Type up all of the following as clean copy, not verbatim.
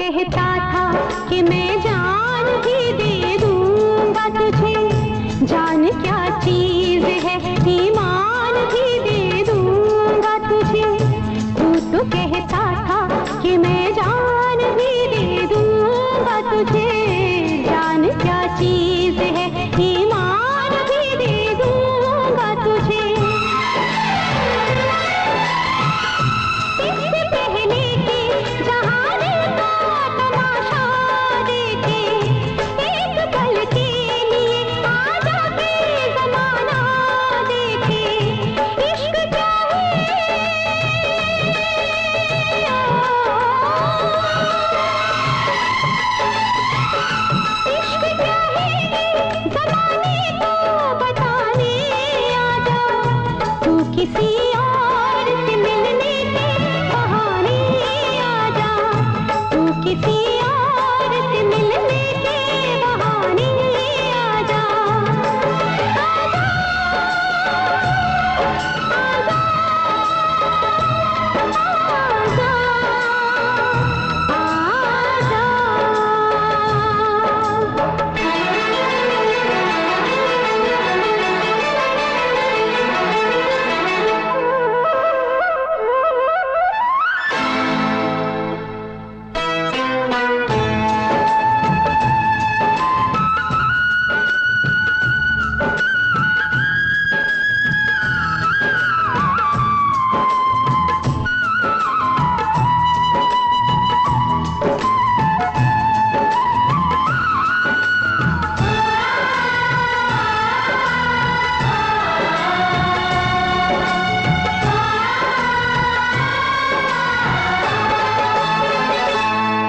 कहता था कि मैं जान भी दे दूंगा तुझे, जान क्या चीज है ईमान भी दे दूंगा तुझे। तू तो कहता था कि मैं जान भी दे दूंगा तुझे, जान क्या चीज है ईमान भी दे दूंगा तुझे। इससे पहले कि जहाने का तमाशा देखे, एक पल के लिए आजा के जमाना देखे। इश्क क्या है, इश्क क्या है जमाने को बताने आजा। तू किसी और से मिलने के बहाने आजा, तू किसी और से मिलने के बहाने आजा। आजा, आजा,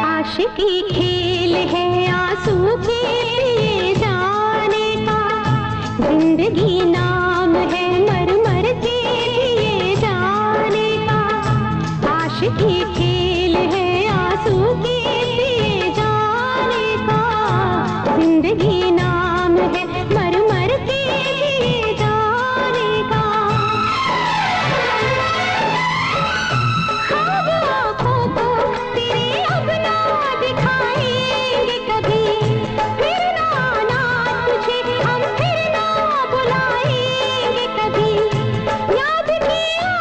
आशिकी खेल है आंसू के पिए जाने का, जिंदगी नाम है मर मर के पिए जाने का। आशिकी खेल है आंसू के पिए जाने का, जिंदगी नाम है मर मर के पिए जाने का। ख्वाब आँखों को तेरे अब ना दिखाएंगे कभी, फिर ना आना तुझे हम फिर ना बुलाएंगे कभी। याद किया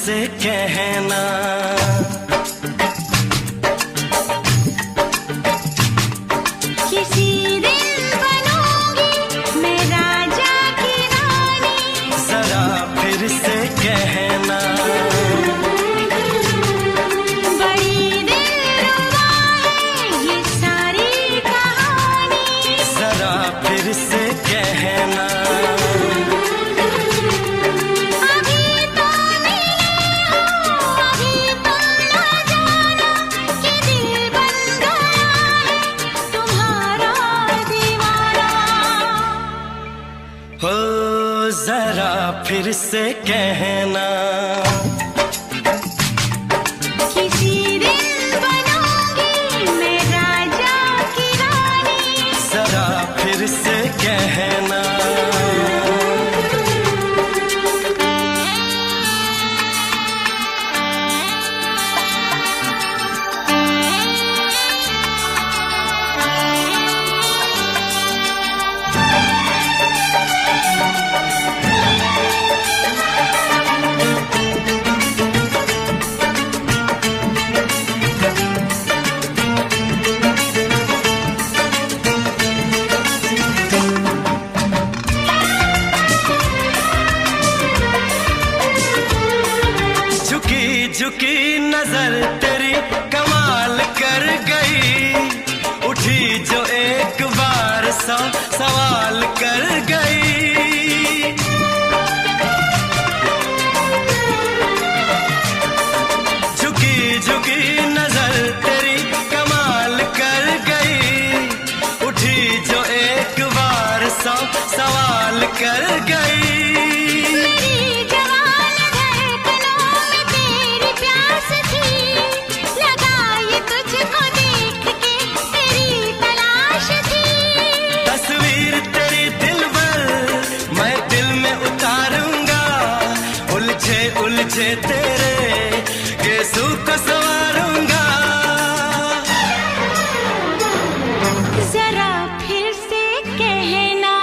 से कहना, किसी दिन बनूंगी मैं राजा की रानी, जरा फिर से कहना, बड़ी दिलरुबा है ये सारी कहानी, जरा फिर से कहना। अभी तो मिले हो, अभी तो ना जाना कि दिल बन गया है तुम्हारा दीवाना। हो जरा फिर से कहना, किसी दिन बनूंगी मैं राजा की रानी, जरा फिर से कहना। झुकी झुकी नजर तेरी कमाल कर गई, उठी जो एक बार सौ सवाल कर गई। झुकी झुकी नजर तेरी कमाल कर गई, उठी जो एक बार सौ सवाल कर गई। मेरी जवान धड़कनों में तेरी प्यास थी, लगाई तुझको देख के तेरी तलाश थी। तस्वीर तेरी दिलबर मैं दिल में उतारूंगा, उलझे उलझे तेरे गेसू को संवारूंगा। जरा फिर से कहना,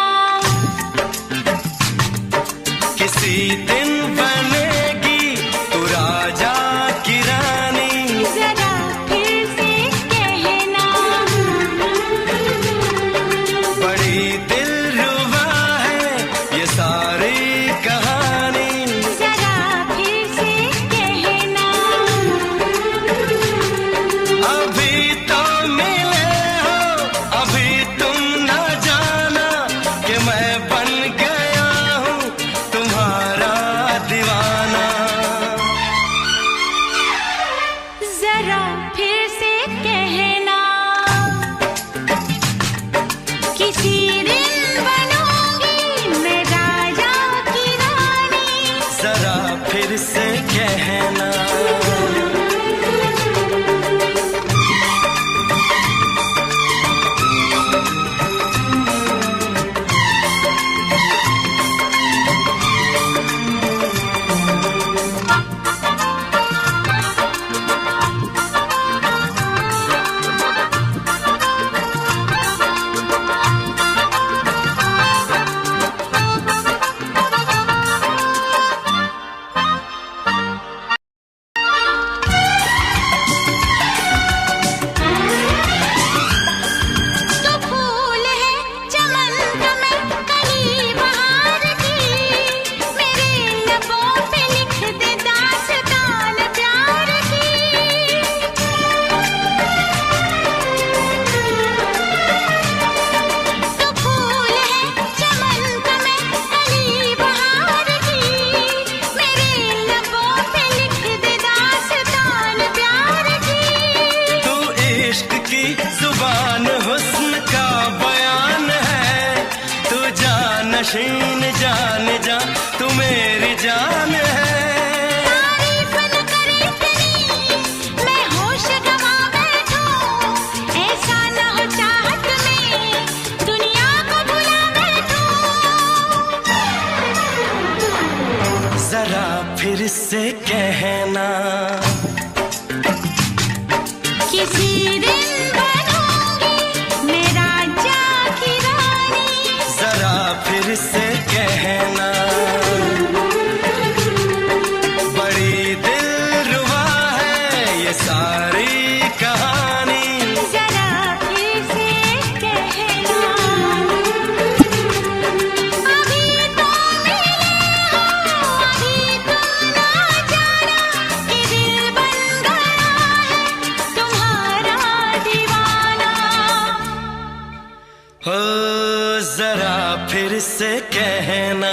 से कहना,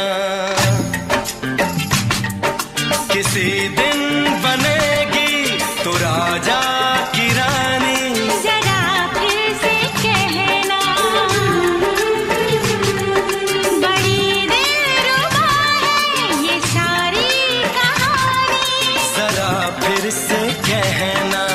किसी दिन बनेगी तू राजा की रानी। जरा फिर से कहना, बड़ी दिलरुबा है ये सारी कहानी। जरा फिर से कहना,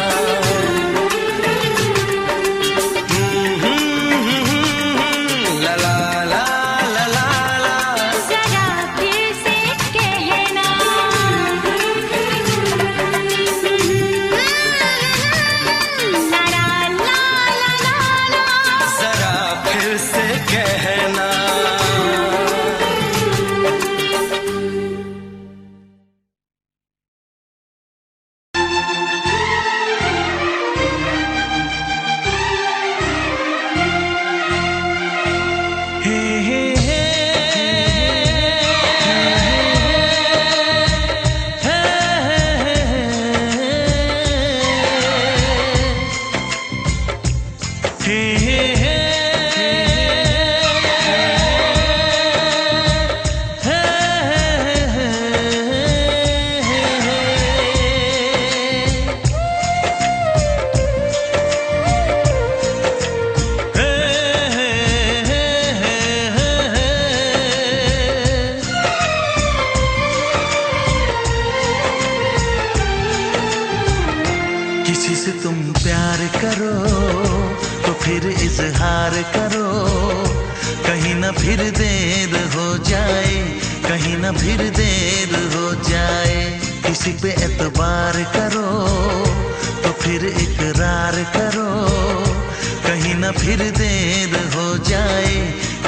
तुम प्यार करो तो फिर इजहार करो, कहीं ना फिर देर हो जाए, कहीं ना फिर देर हो जाए। किसी पे एतबार करो तो फिर इकरार करो, कहीं ना फिर देर हो जाए,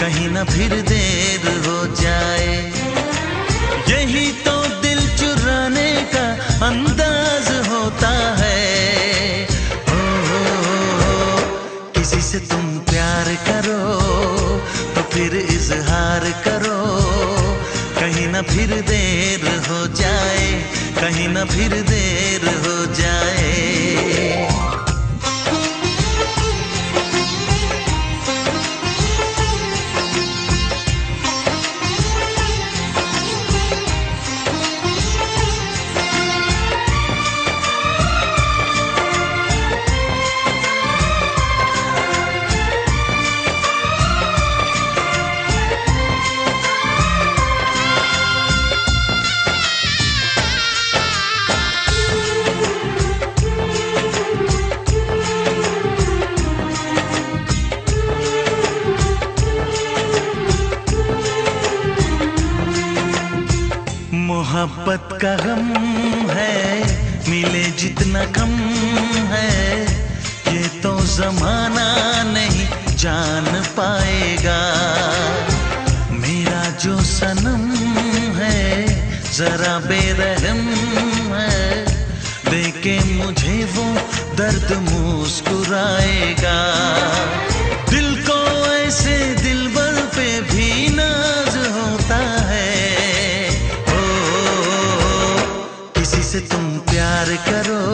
कहीं ना फिर देर हो जाए। यही तो दिल चुराने का अंदाज होता है। किसी से तुम प्यार करो तो फिर इजहार करो, कहीं ना फिर देर हो जाए, कहीं ना फिर देर हो जाए। मोहब्बत का गम है, मिले जितना कम है, ये तो जमाना नहीं जान पाएगा। मेरा जो सनम है जरा बेरहम है, देखे मुझे वो दर्द मुस्कुराएगा। दिल को ऐसे दिलबर पे भी नाज होता है। से तुम प्यार करो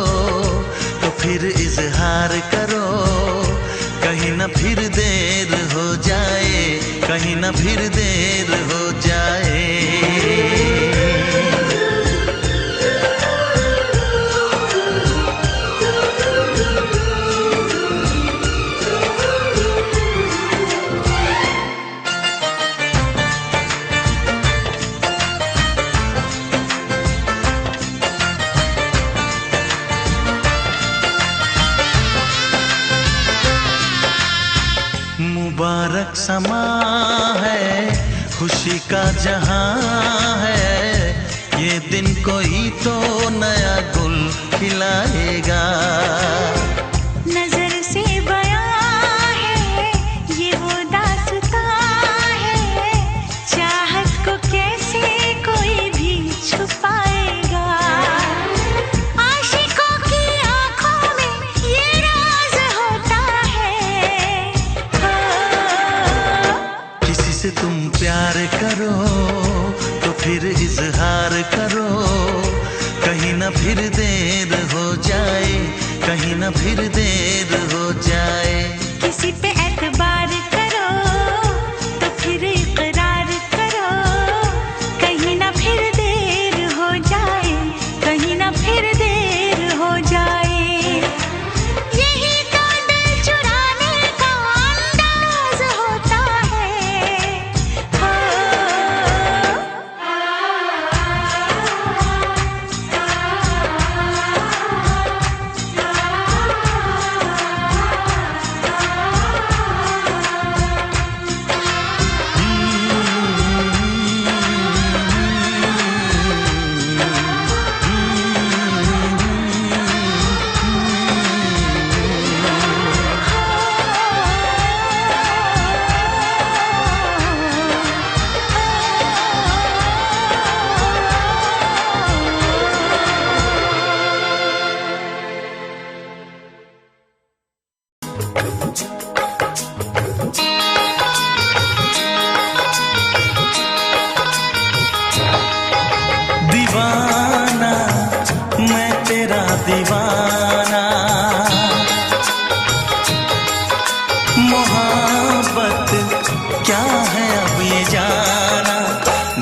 तो फिर इजहार करो, कहीं ना फिर देर हो जाए, कहीं ना फिर देर हो जाए। मुबारक समा है, खुशी का जहां है, ये दिन कोई तो नया गुल खिलाएगा। नजर से बयां है ये वो दास्तां है, चाहत को कैसे कोई भी छुपाएगा। आशिकों की आंखों में ये राज होता है। किसी से तुम प्यार करो तो फिर इजहार करो, कहीं ना फिर देर हो जाए, कहीं ना फिर देर हो जाए। किसी पे एतबार करो तो फिर इकरार दीवाना मैं तेरा दीवाना, मोहब्बत क्या है अब ये जाना।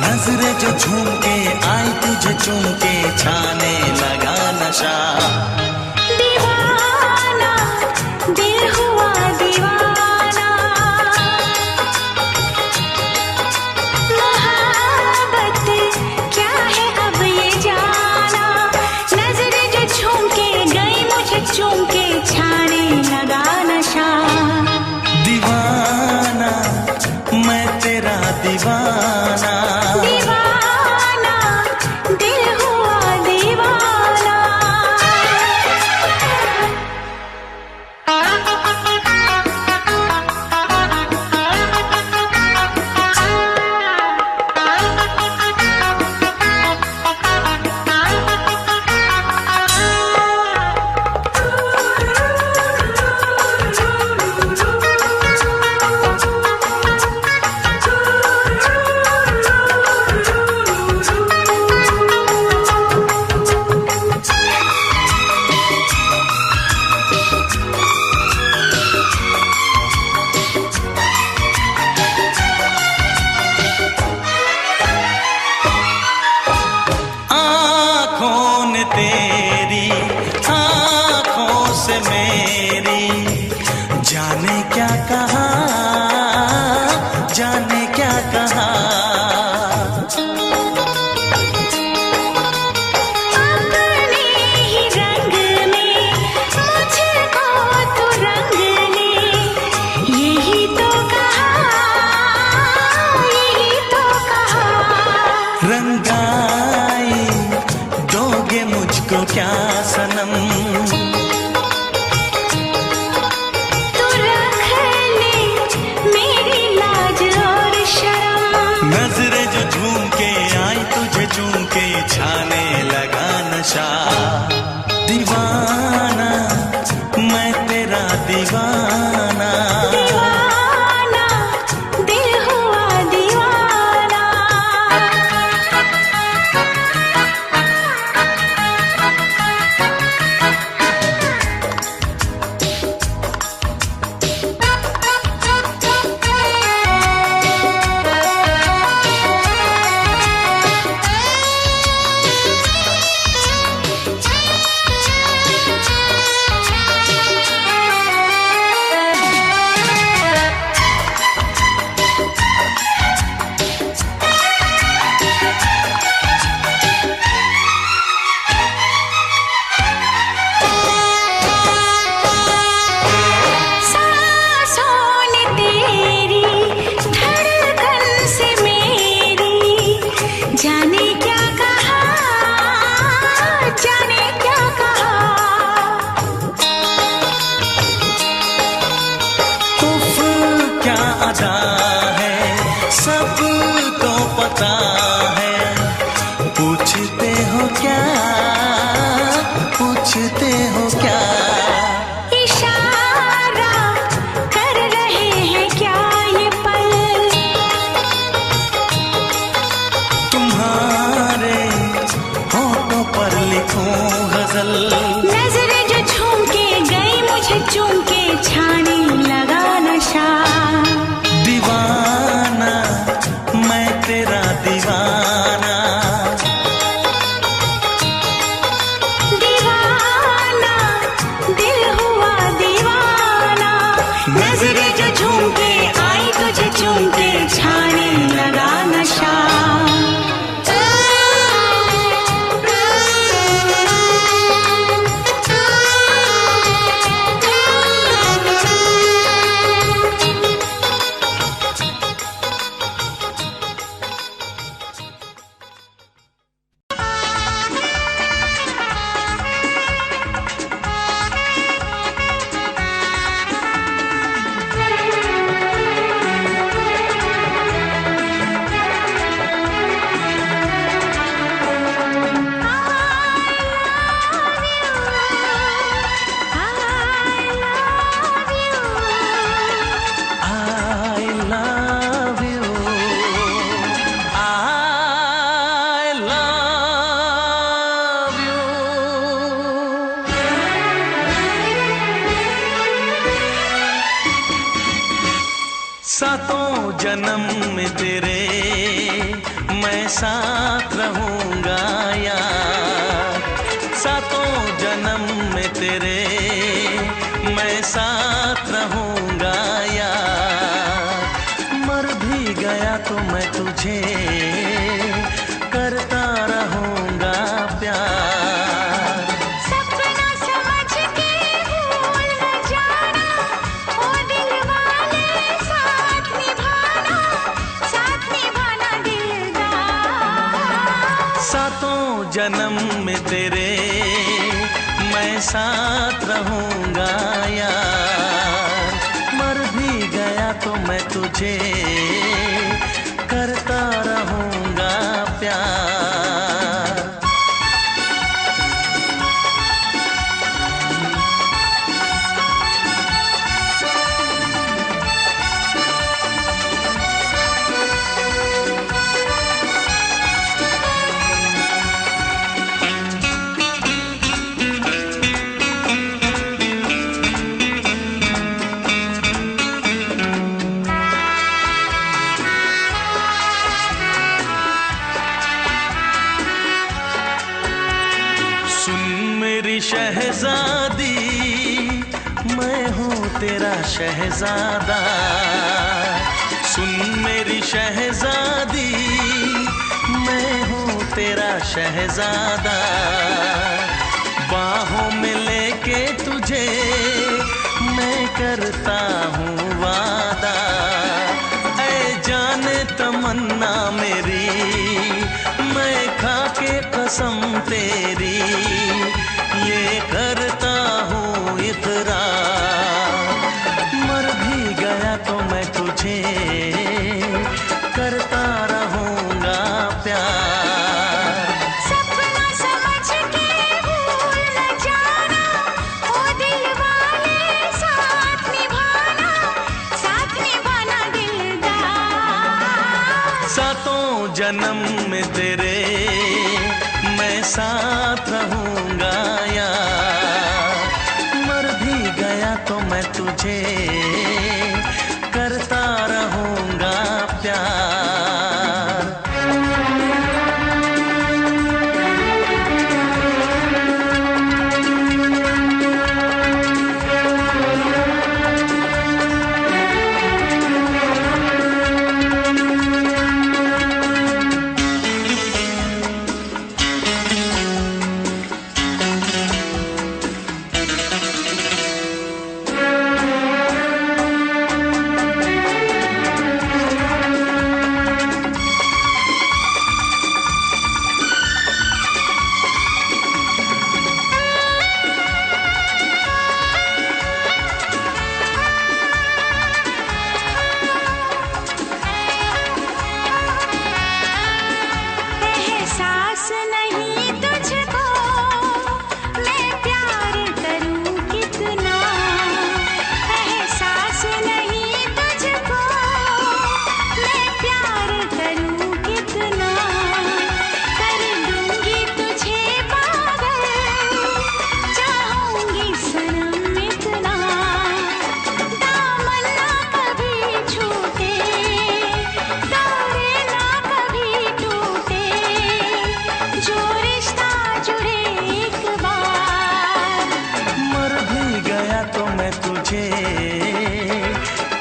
नजरें जो झूम के आई तुझे चूम के छाने लगा नशा। दीवाना दिल हुआ दीवाना, मोहब्बत क्या है अब ये जाना। नजरें जो झूम के गई मुझे चूम के छाने लगा नशा। दीवाना मैं तेरा दीवाना, दीवाना दिल हुआ दीवाना। तेरी आँखों से मेरी जाने क्या कहा, जाने क्या कहा। अपने ही रंग में मुझको तो रंग ले, यही तो कहा, यही तो कहा। रंगाई दोगे मुझको क्या सनम, तू रख ले मेरी लाज और शर्म। नजरें जो झूम के आई तुझे चूम के छाने लगा नशा। दीवाना मैं तेरा दीवाना, दीवाना दिल हुआ दीवाना। जाने क्या कहा, जाने क्या कहा। उफ क्या अदा है सबको पता है। पूछते हो क्या, पूछते हो क्या। इशारा कर रहे हैं क्या ये पल, तुम्हारे होठों पर लिखूं गजल। नजरें जो झूम के गई मुझे चूम के छाने लगा नशा। दीवाना मैं तेरा दीवाना, दीवाना दिल हुआ दीवाना। नजरें जो झूम के आई तुझे चूम के छाने लगा नशा। सातों जन्म में तेरे मैं साथ रहूंगा यार, सातों जन्म में तेरे मैं साथ रहूंगा यार। मर भी गया तो मैं तुझे करता रहूंगा प्यार। सपना समझ के भूल न जाना, ओ दिल वाले साथ निभाना दिलदार। सातों जन्म में तेरे मैं साथ रहूंगा यार, मर भी गया तो मैं तुझे करता रहूंगा प्यार। शहजादी मैं हूँ तेरा शहजादा, सुन मेरी शहजादी मैं हूँ तेरा शहजादा। बाहों में लेके तुझे मैं करता हूँ वादा, ऐ जाने तमन्ना मेरी मैं खा के कसम तेरी ये करता हूँ इकरार। मर भी गया तो मैं तुझे करता रहूंगा प्यार। सपना समझ के भूल न जाना, ओ दिल वाले साथ निभाना दिलदार। सातों जन्म में तेरे मैं साथ रहूंगा यार, मर भी गया तो मैं तुझे करता रहूंगा प्यार।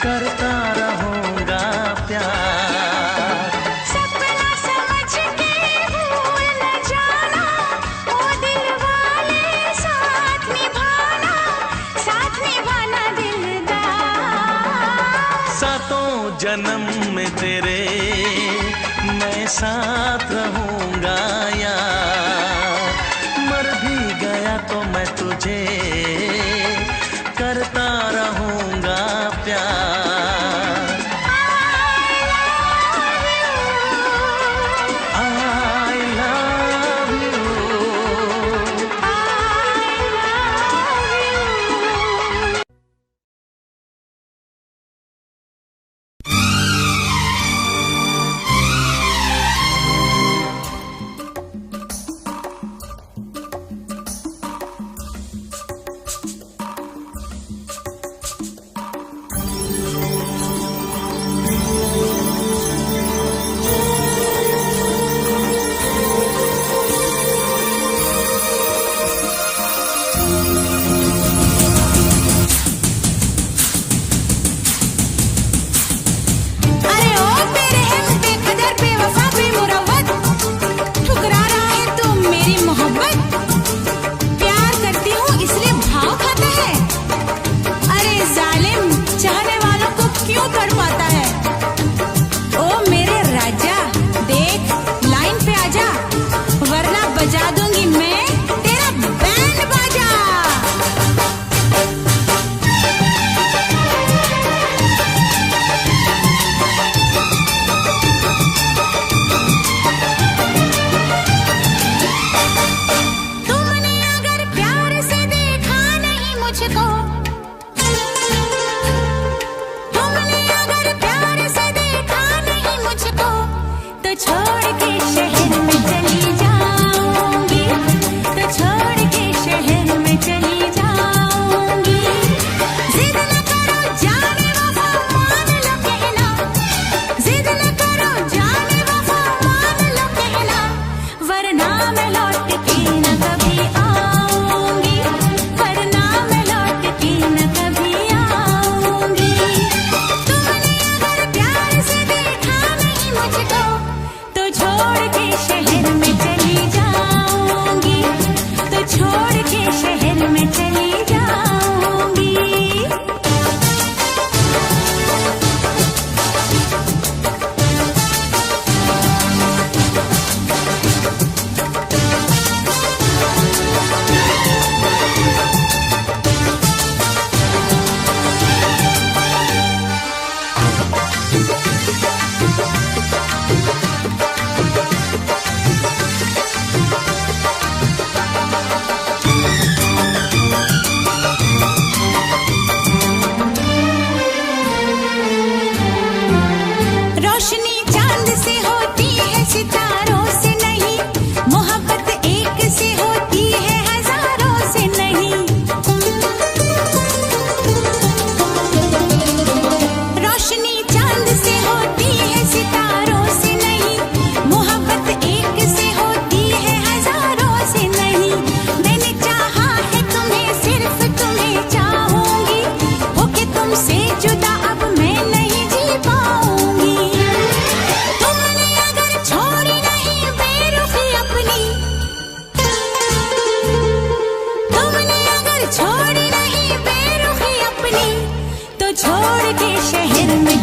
करता रहूंगा प्यार। सपना समझ के भूल न जाना, ओ दिल वाले साथ निभाना दिलदार। सातों जन्म में तेरे मैं साथ रहूंगा यार, मर भी गया तो मैं तुझे करता रहूंगा प्यार। I love you।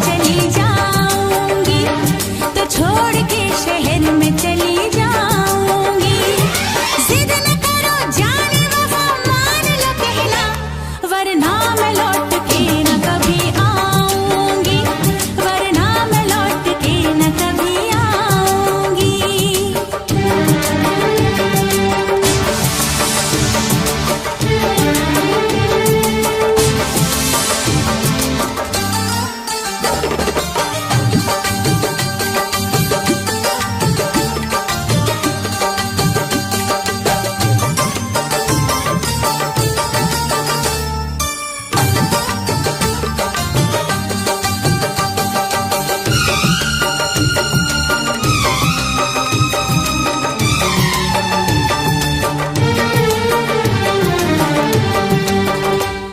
चली जाऊंगी, तो छोड़ के शहर में चली जाऊंगी। जिद न करो जाने वफा, मान लो कहना, वरना मैं लौट के न कभी आऊंगी, वरना मैं लौट के न कभी आऊंगी।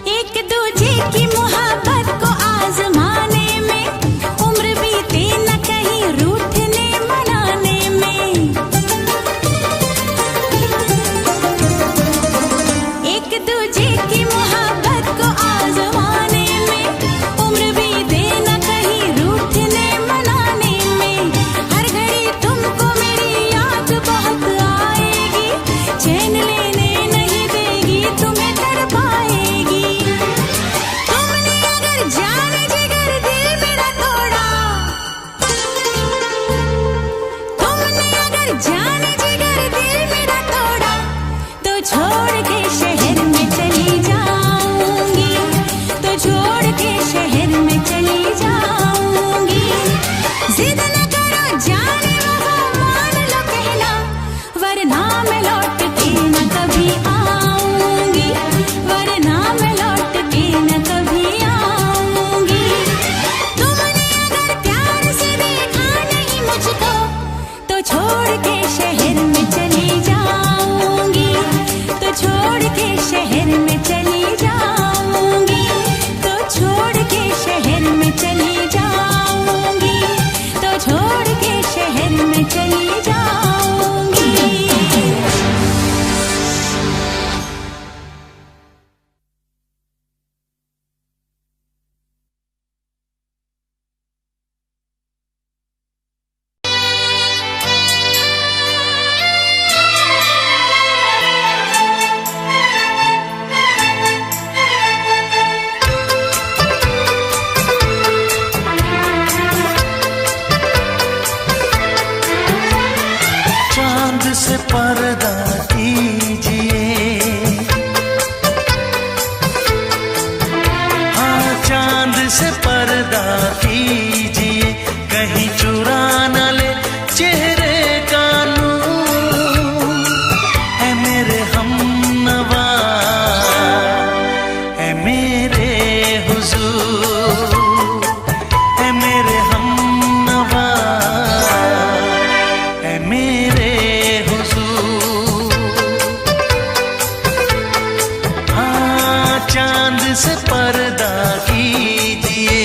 एक दूजे की मोहब्बत को आजमाने में उम्र बीते न कहीं रूठने मनाने में। एक दूजे की मोहब्बत को आजमाने में उम्र बीते न कहीं रूठने मनाने में। हर घड़ी तुमको मेरी याद बहुत आएगी, चैन लेने नहीं देगी, तुम्हें तड़पाएगी। तुमने अगर जाने जिगर दिल मेरा तोड़ा, तुमने अगर जाने जिगर दिल मेरा तोड़ा, तो छोड़ के शहर में चली जाऊंगी, तो छोड़ के शहर में चली जाऊंगी। जिद न करो जाने वफा, मान लो कहना, वरना मैं लौट के न कभी आऊंगी, वरना मैं लौट के न कभी आऊंगी। तुमने अगर प्यार से देखा नहीं मुझको, तो छोड़ के शहर में चली जाऊंगी, तो छोड़ के शहर में चली जाऊंगी, तो छोड़ के शहर में चली जाऊंगी, तो छोड़ के शहर में चली जाऊंगी। चांद से पर्दा कीजिए, हाँ चांद से पर्दा कीजिए, कहीं चुरा न ले चेहरे का नूर। है मेरे हमनवा, है मेरे हुजूर, है मेरे हमनवा, है मेरे हुजूर। हाँ चांद से पर्दा कीजिए।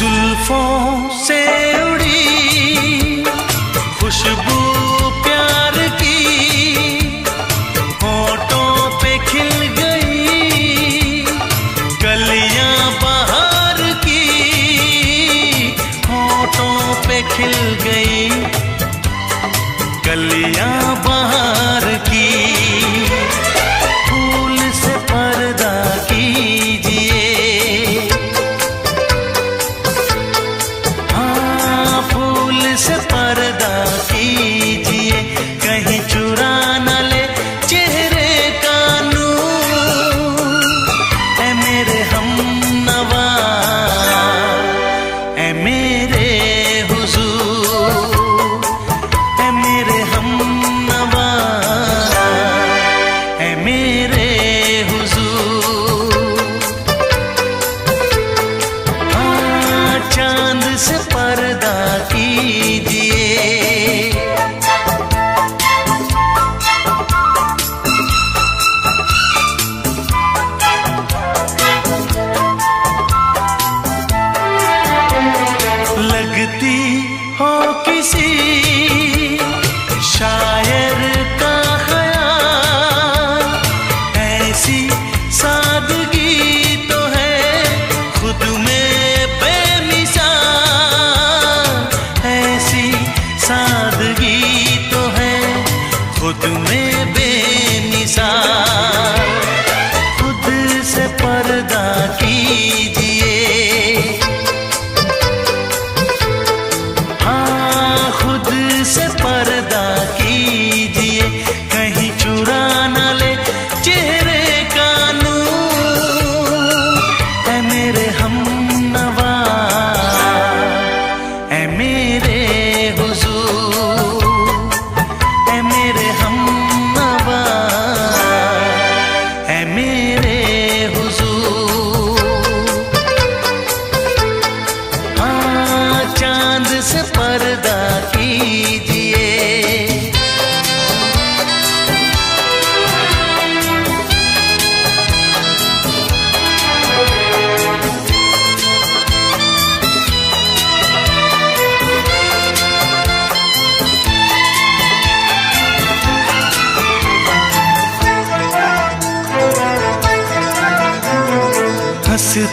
जुल्फों से उड़ी खुशबू प्यार की, होठों पे खिल गई कलियां बहार की, होठों पे खिल गई कलियां बहार की। फूल से पर्दा कीजिए, फूल से पर्दा कीजिए, कहीं चुरा न ले चेहरे का नूर। है मेरे हमनवा, है मेरे हुजूर, है मेरे हमनवा, है मेरे हुजूर। हाँ चांद से पर्दा कीजिए।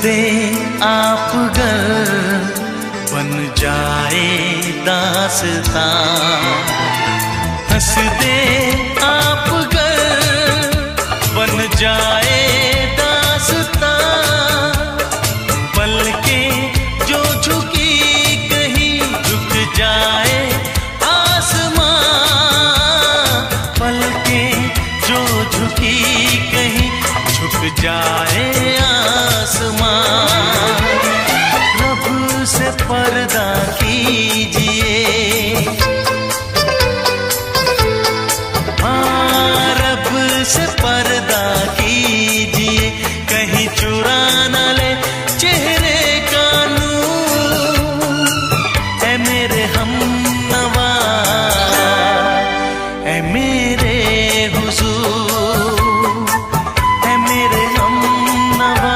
दे आप गर बन जाए दास्तां, हंस दे आप गर बन जाए दास्तां, पलकें जो झुकी कहीं झुक जाए आसमां, पलकें जो झुकी कहीं झुक जाए आसमां। रब से पर्दा कीजिए, हाँ रब से पर्दा कीजिए, कहीं चुरा न ले चेहरे का नूर। ऐ मेरे हमनवा, ऐ मेरे हुजूर, ऐ मेरे हमनवा,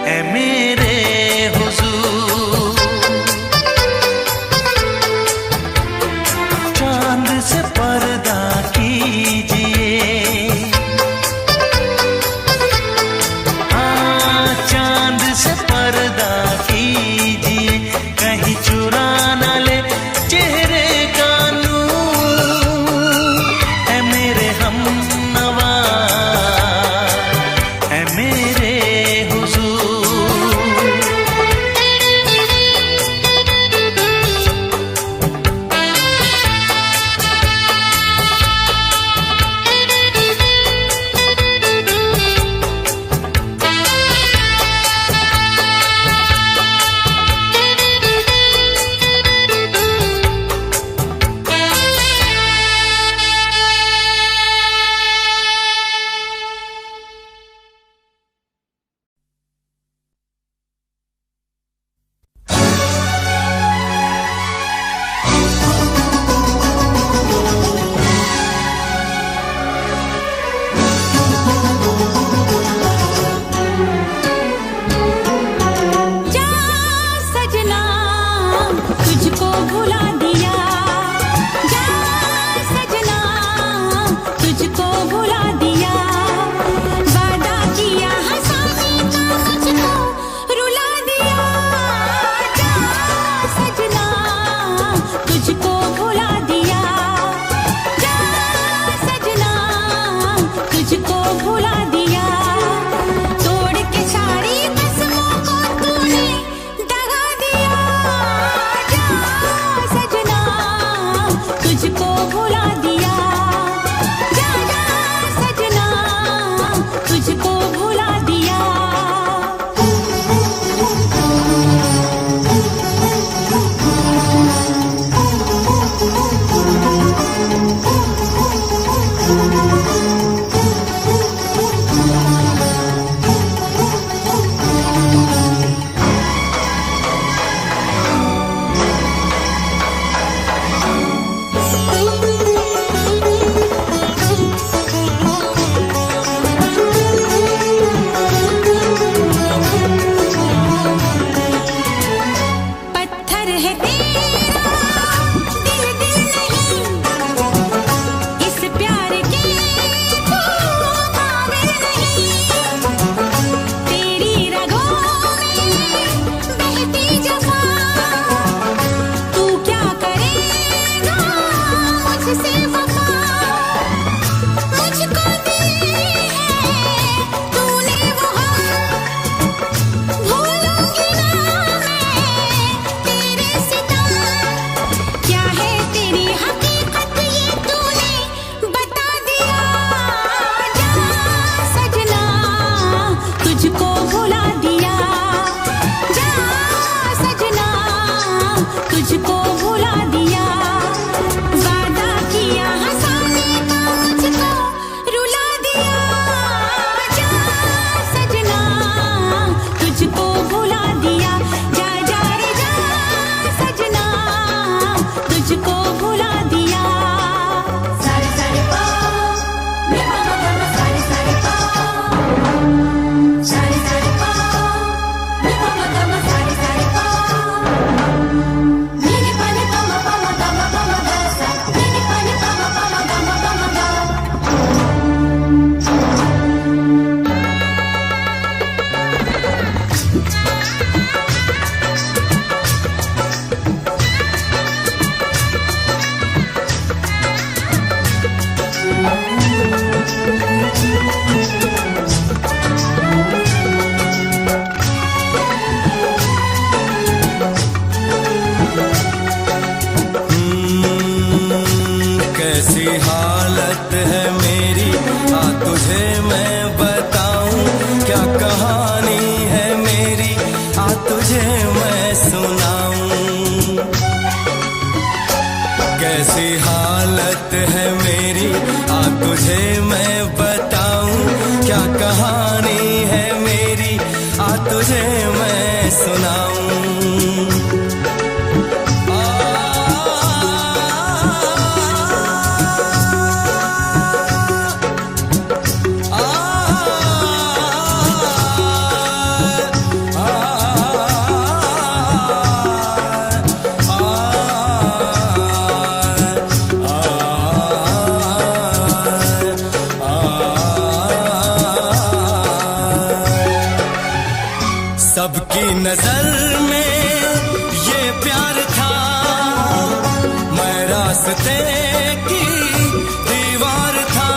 ऐ मेरे हुजूर। चांद से पर्दा कीजिए, हाँ चांद से पर्दा कीजिए, कहीं चुरा न ले चेहरे का नूर। ऐ मेरे हमनवा, ऐ मेरे हुजूर। जा सजना तुझको भुला दिया, जा सजना तुझको भुला दिया, वादा किया हंसाने का मुझको रुला दिया। जा सजना तुझको भुला दिया, जा सजना तुझको भुला दिया, तोड़ के सारी कसमों को तूने दगा दिया। जा कैसी हालत है मेरी, आ तुझे मैं बताऊं, क्या कहानी है मेरी, आ तुझे मैं सुनाऊं। कैसी हालत है मेरी, आ तुझे मैं बताऊं, क्या कहानी है मेरी, आ तुझे मैं सुनाऊं। सबकी नजर में ये प्यार था, मैं रास्ते की दीवार था।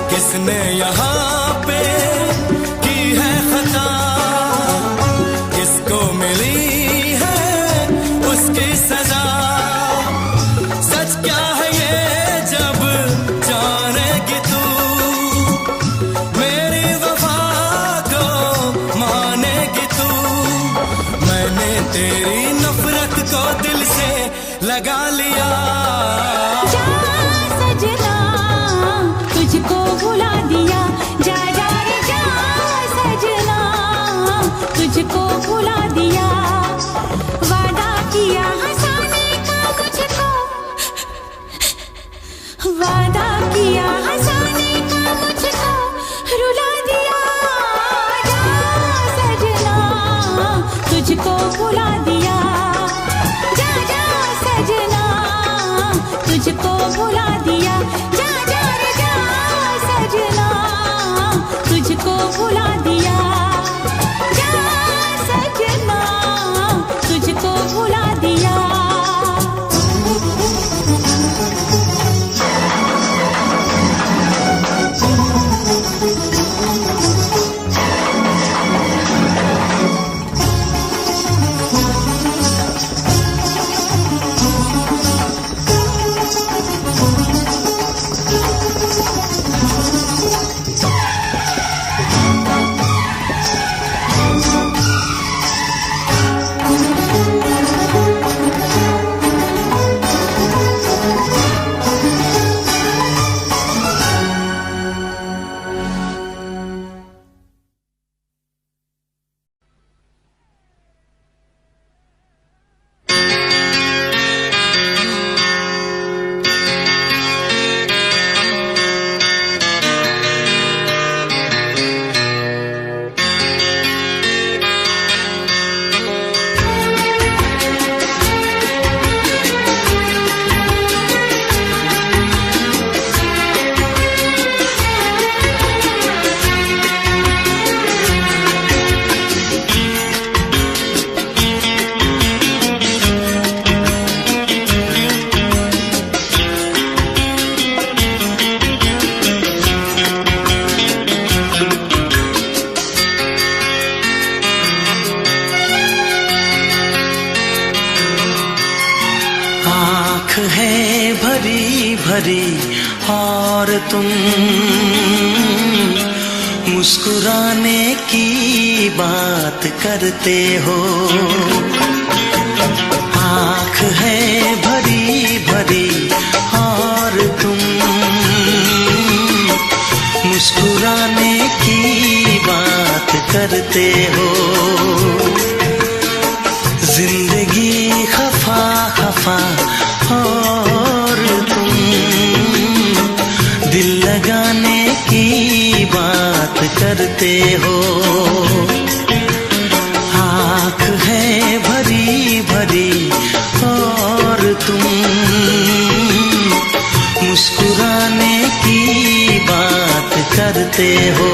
किसने यहाँ पे की है खता, किसको मिली है उसकी सजा। सच क्या है ये जब जानेगी तू, मेरी वफा को मानेगी तू। मैंने तेरी नफरत को दिल से लगा लिया। जा सजना तुझको भुला दिया, जा जा रे जा सजना तुझको भुला दिया। वादा किया हंसाने का मुझको, वादा किया हंसाने का मुझको रुला दिया। जा सजना तुझको भुला दिया, जा जा सजना तुझको भुला दिया। जा जा रे जा सजना तुझको भुला दिया, जा सजना तुझको भुला दिया। है भरी भरी और तुम मुस्कुराने की बात करते हो। आँख है भरी भरी और तुम मुस्कुराने की बात करते हो। जिंदगी खफा खफा और तुम दिल लगाने की बात करते हो। आँख है भरी भरी और तुम मुस्कुराने की बात करते हो।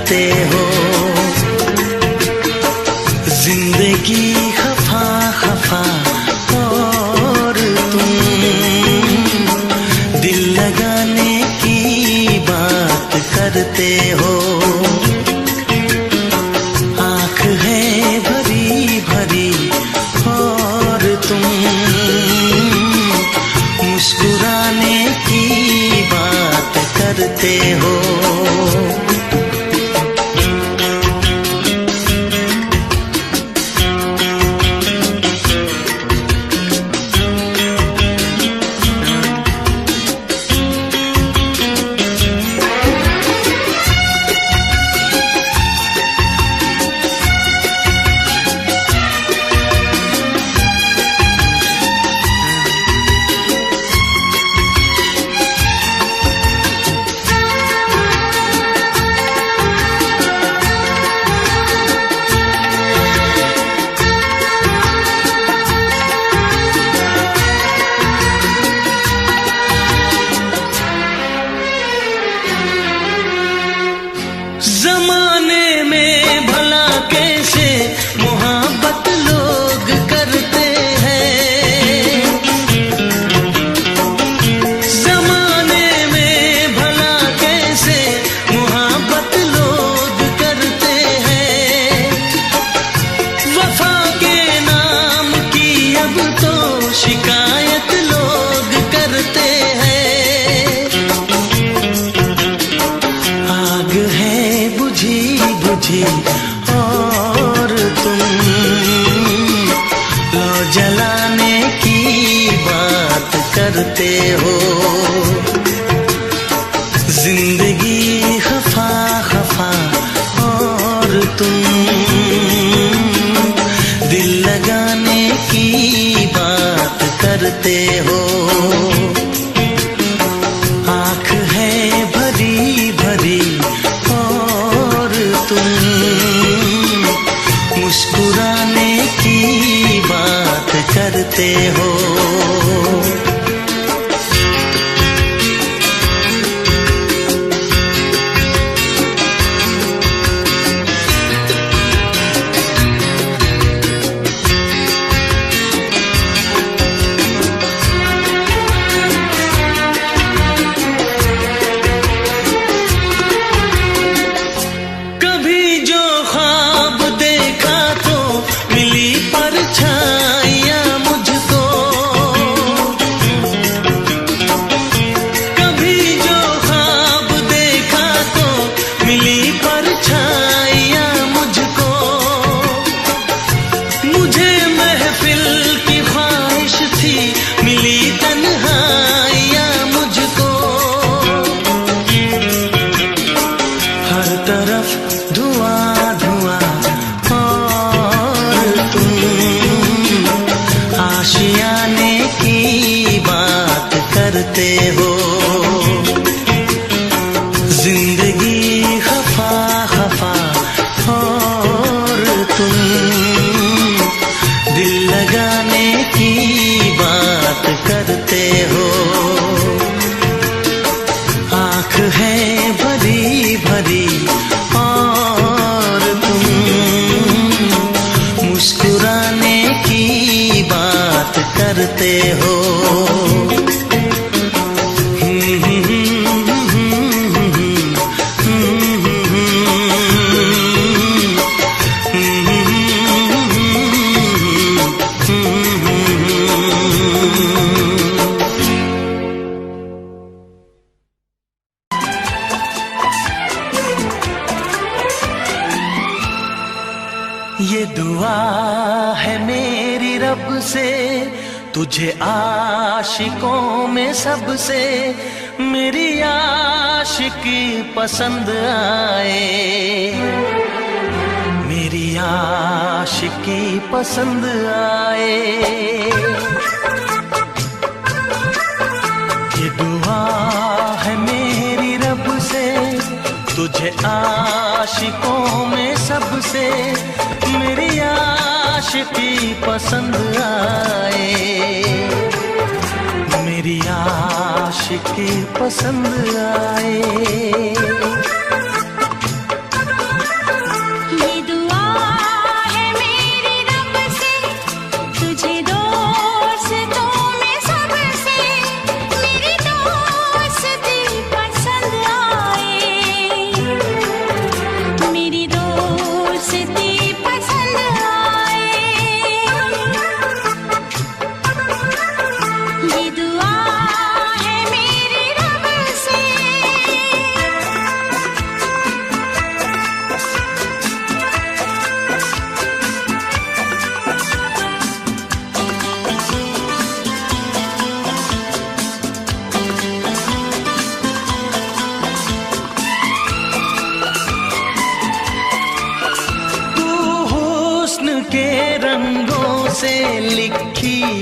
करते हो। जिंदगी खफा खफा और तुम दिल लगाने की बात करते हो। आँख है भरी भरी और तुम मुस्कुराने की बात करते हो। जमाने में भला कैसे मोहब्बत लोग करते हैं। जमाने में भला कैसे मोहब्बत लोग करते हैं। वफा के नाम की अब तो शिकायत लोग करते हैं। आग है बुझी बुझी और तुम लो जलाने की बात करते हो। जिंदगी खफा खफा और तुम दिल लगाने की बात करते हो। आँख है भरी भरी और तुम मुस्कुराने की बात करते हो। कभी जो ख्वाब देखा तो मिली परछाइयां मुझको। कभी जो ख्वाब देखा तो मिली परछाइयां मुझको। मुझे महफिल की ख्वाहिश थी मिली तन्हाइयां मुझको। हर तरफ धुआं धुआं और तुम आशियाने की बात करते हो। जिंदगी खफा खफा और तुम दिल लगाने की बात करते हो। आँख है भरी भरी और तुम मुस्कुराने की बात करते हो। ये दुआ है मेरी रब से तुझे आशिकों में सबसे मेरी आशिकी पसंद आए। मेरी आशिकी पसंद आए। ये दुआ है मेरी रब से तुझे आशिकों में सबसे मेरी आशिकी पसंद आए। मेरी आशिकी पसंद आए।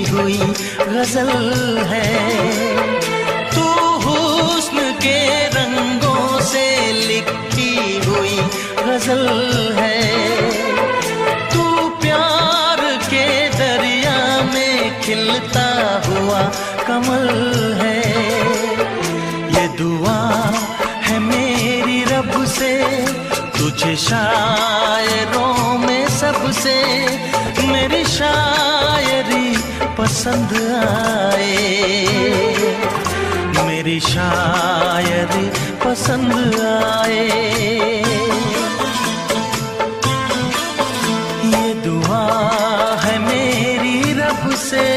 हुई गजल है। तू हुस्न के रंगों से लिखी हुई गजल है। तू प्यार के दरिया में खिलता हुआ कमल है। ये दुआ है मेरी रब से, तुझे शायरों में सबसे मेरी शायरी पसंद आए, मेरी शायरी पसंद आए। ये दुआ है मेरी रब से।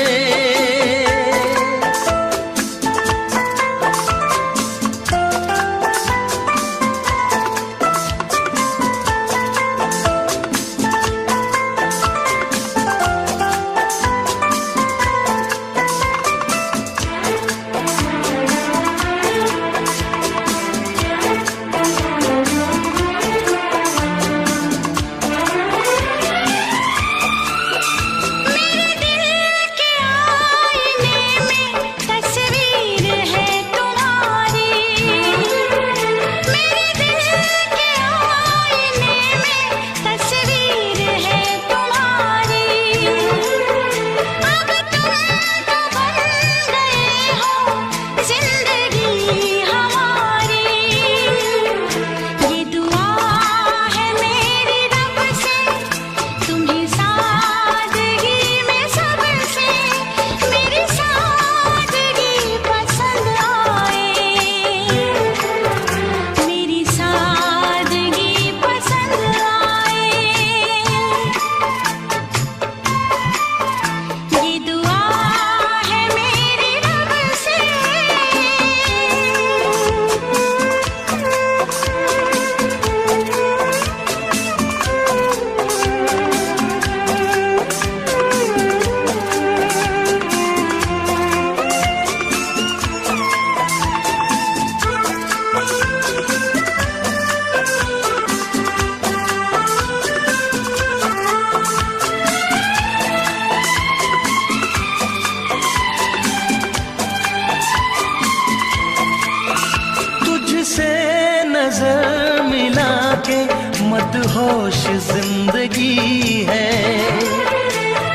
नजर मिला के मदहोश जिंदगी है।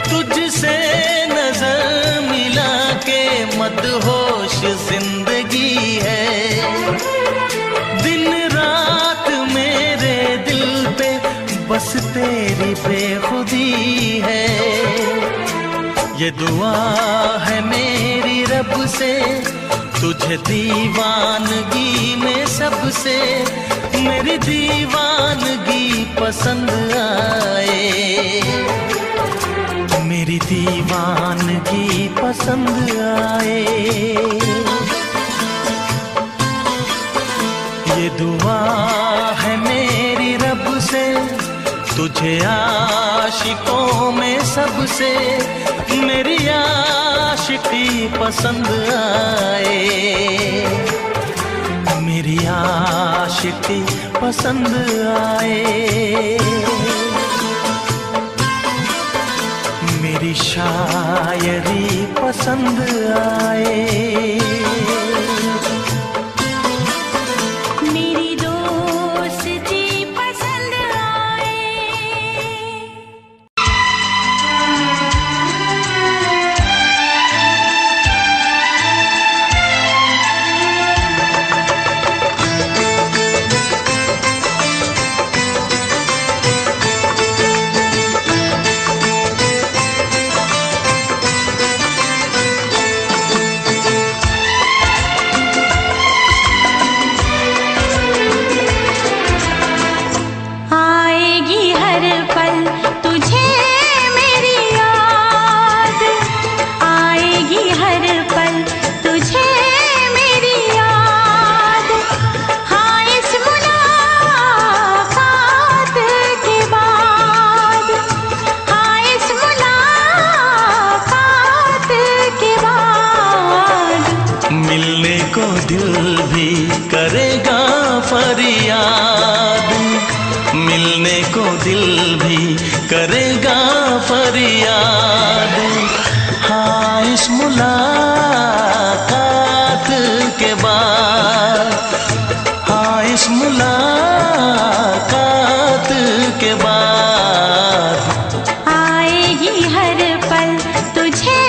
तुझसे नजर मिला के मदहोश जिंदगी है। दिन रात मेरे दिल पे बस तेरी बेखुदी है। ये दुआ है मेरी रब से, तुझे दीवानगी में सबसे मेरी दीवानगी पसंद आए, मेरी दीवानगी पसंद आए। ये दुआ है मेरी रब से, तुझे आशिकों में सबसे मेरी आशिकी पसंद आए, मेरी आशिकी पसंद आए। मेरी शायरी पसंद आए। मुलाकात के बाद, हाँ इस मुलाकात के बाद आएगी हर पल तुझे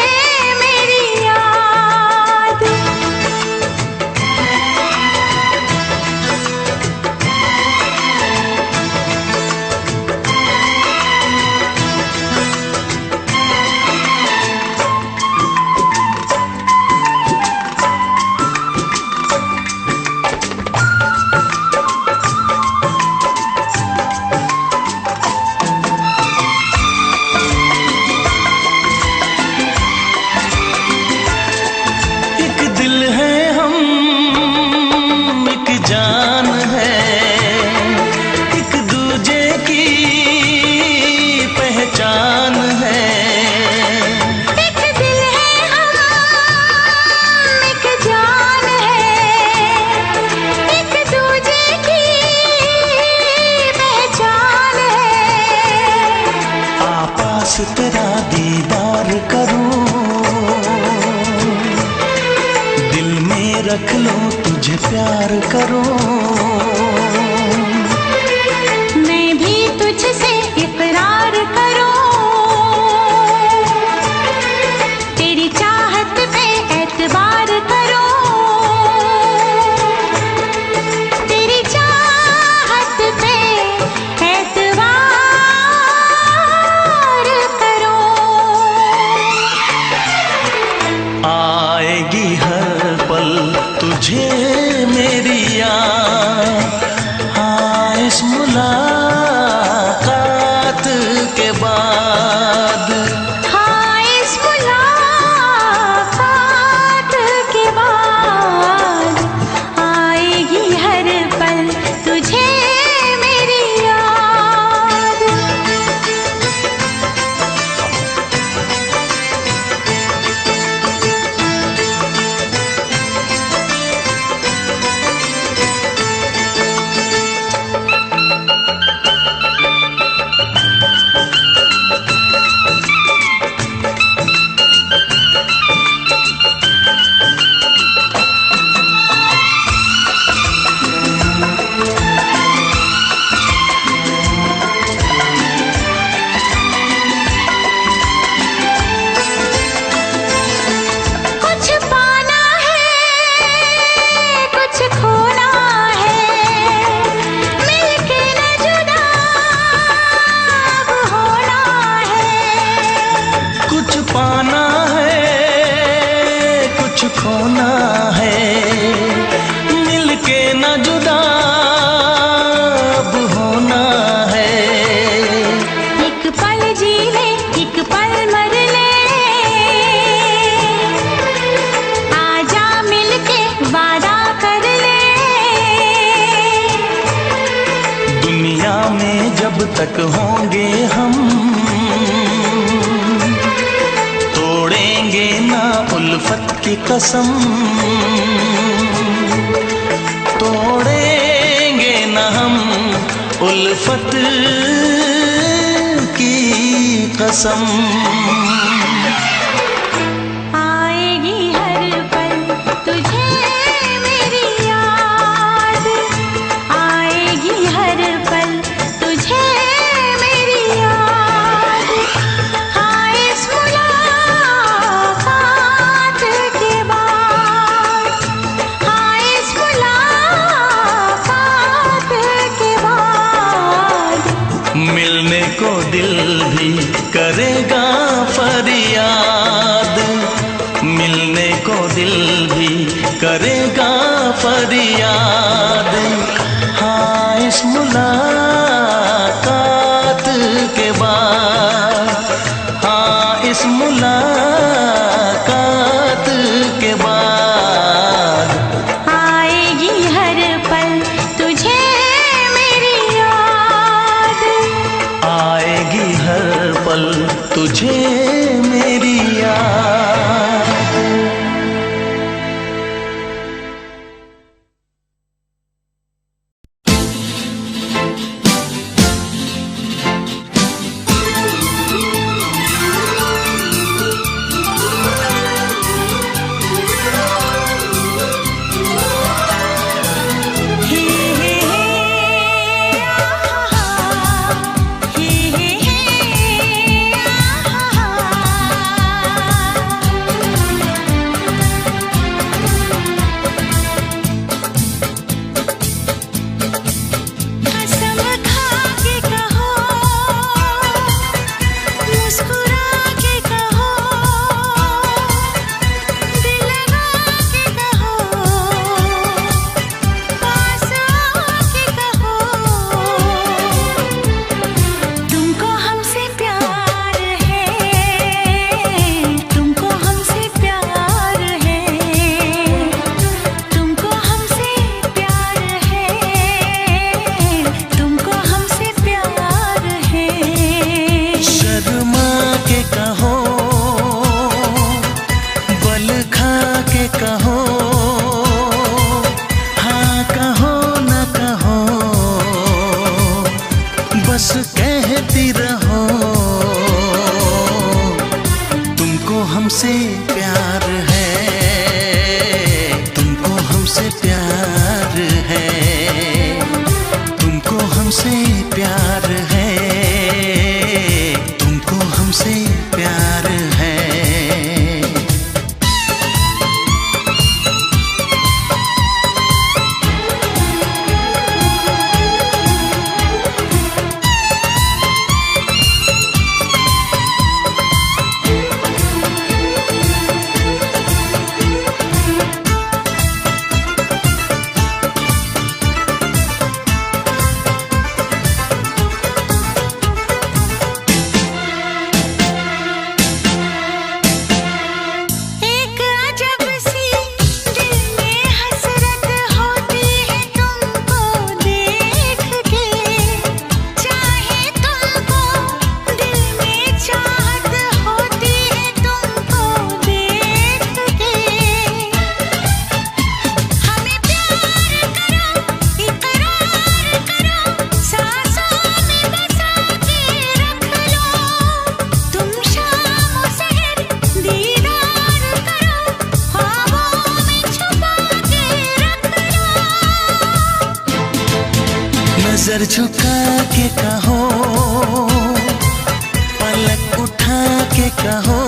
मेरी याद। जान है, एक दूजे की पहचान है। एक दिल है हम, एक जान है, एक दूजे की पहचान है। आपास तेरा दीदार करूं, दिल में रख लो तुझे प्यार करूं। मैं भी तुझसे इकरार करूं, तेरी चाहत पे एतबार करूं, तेरी चाहत पे एतबार करूं। आएगी हर पल तुझे मेरी याद, हाँ इस मुलाकात के बाद, हाँ इस मुलाकात के बाद आएगी हर पल तुझे मेरी याद। खोना है, मिलके न जुदा अब होना है। एक पल जी ले, एक पल मर ले, आजा मिलके वादा कर ले। दुनिया में जब तक होंगे हम, तोड़ेंगे ना उल्फत की कसम, तोड़ेंगे ना हम उल्फत की कसम। आएगी हर पल तुझे मेरी याद, आएगी हर पल तुझे मेरी याद। हाँ इस मुलाकात के बाद, हाँ इस मुलाकात के बाद मिलने को दिल भी करेगा फरियाद, मिलने को दिल भी करेगा फरियाद। हाँ इस मुलाकात के बाद, हाँ इस मुलाकात के बाद आएगी हर पल तुझे मेरी याद, आएगी हर पल तुझे मेरी याद। कहो, हाँ कहो न कहो, बस कहती रहो, तुमको हमसे प्यार है, तुमको हमसे प्यार है, तुमको हमसे प्यार है, तुमको हमसे प्यार है। नजर झुका के कहो, पलक उठा के कहो,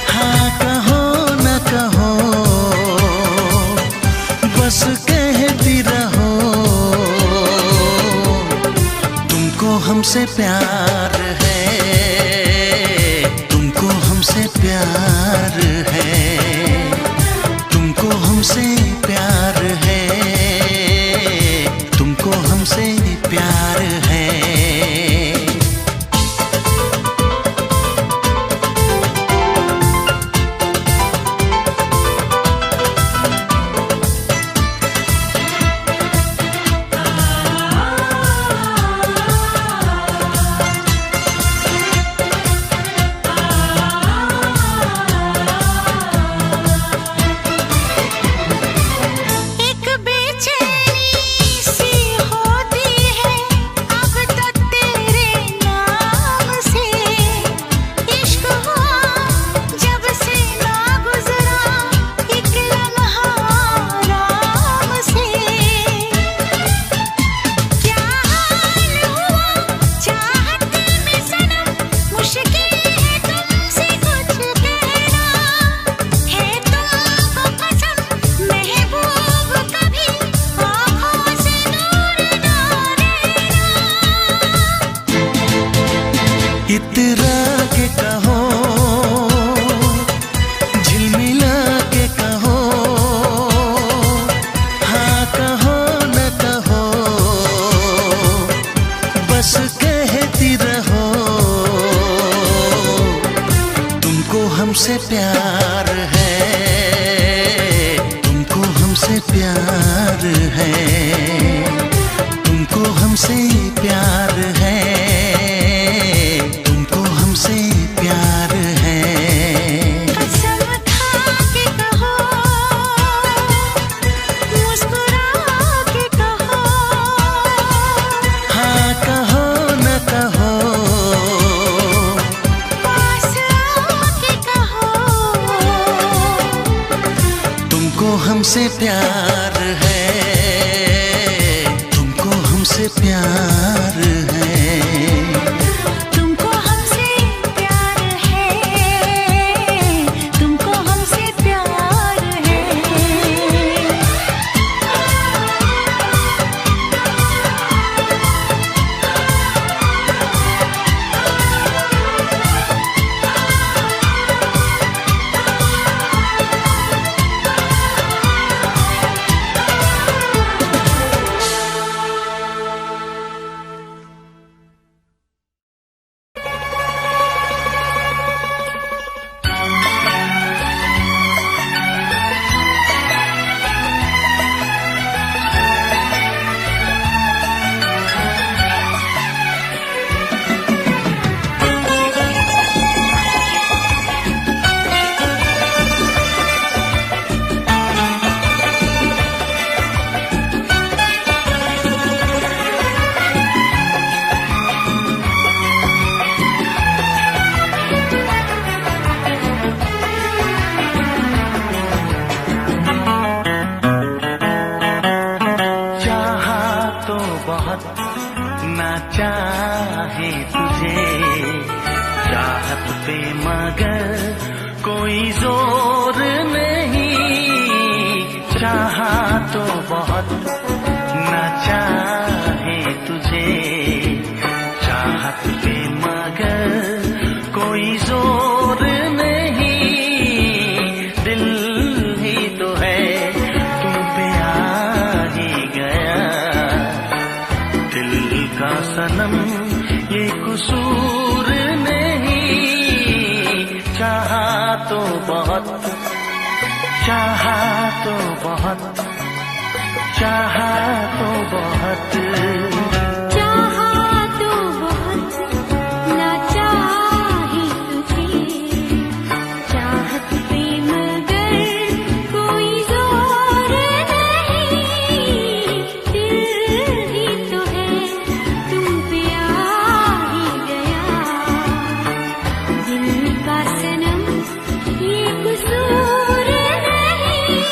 हाँ कहो न कहो, बस कहती रहो, तुमको हमसे प्यार है, तुमको हमसे प्यार है, तुमको हमसे प्यार है, तुमको हमसे प्यार है। इतरा के कहो, झिलमिला के कहो, हाँ कहो न कहो, बस कहती रहो, तुमको हमसे प्यार है, तुमको हमसे प्यार है, तुमको हमसे प्यार है, तुमको हमसे प्यार है। कसम खा के कहो, मुस्कुरा के कहो, हाँ कहो न कहो, पास आके कहो, तुमको हमसे प्यार है, तुमको हमसे प्यार है। तुमको हमसे प्यार है, तुमको हमसे प्यार है। सनम ये कसूर नहीं। चाहा तो बहुत, चाहा तो बहुत, चाहा तो बहुत, चाहा तो बहुत, ना चाही तुझे। चाहत पे मगर कोई जोर नहीं। दिल ही तो है तुम पे आ ही गया। दिल का सनम ये कसूर नहीं।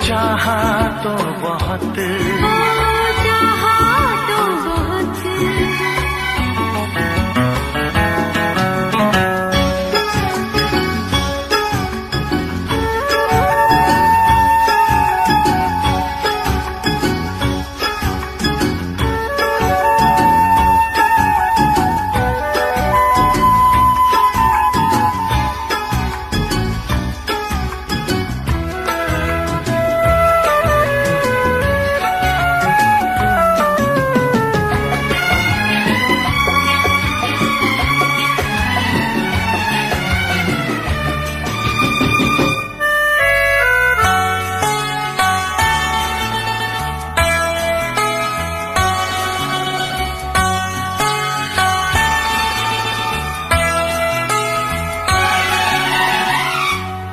चाहा तो बहुत, चाहा तो बहुत।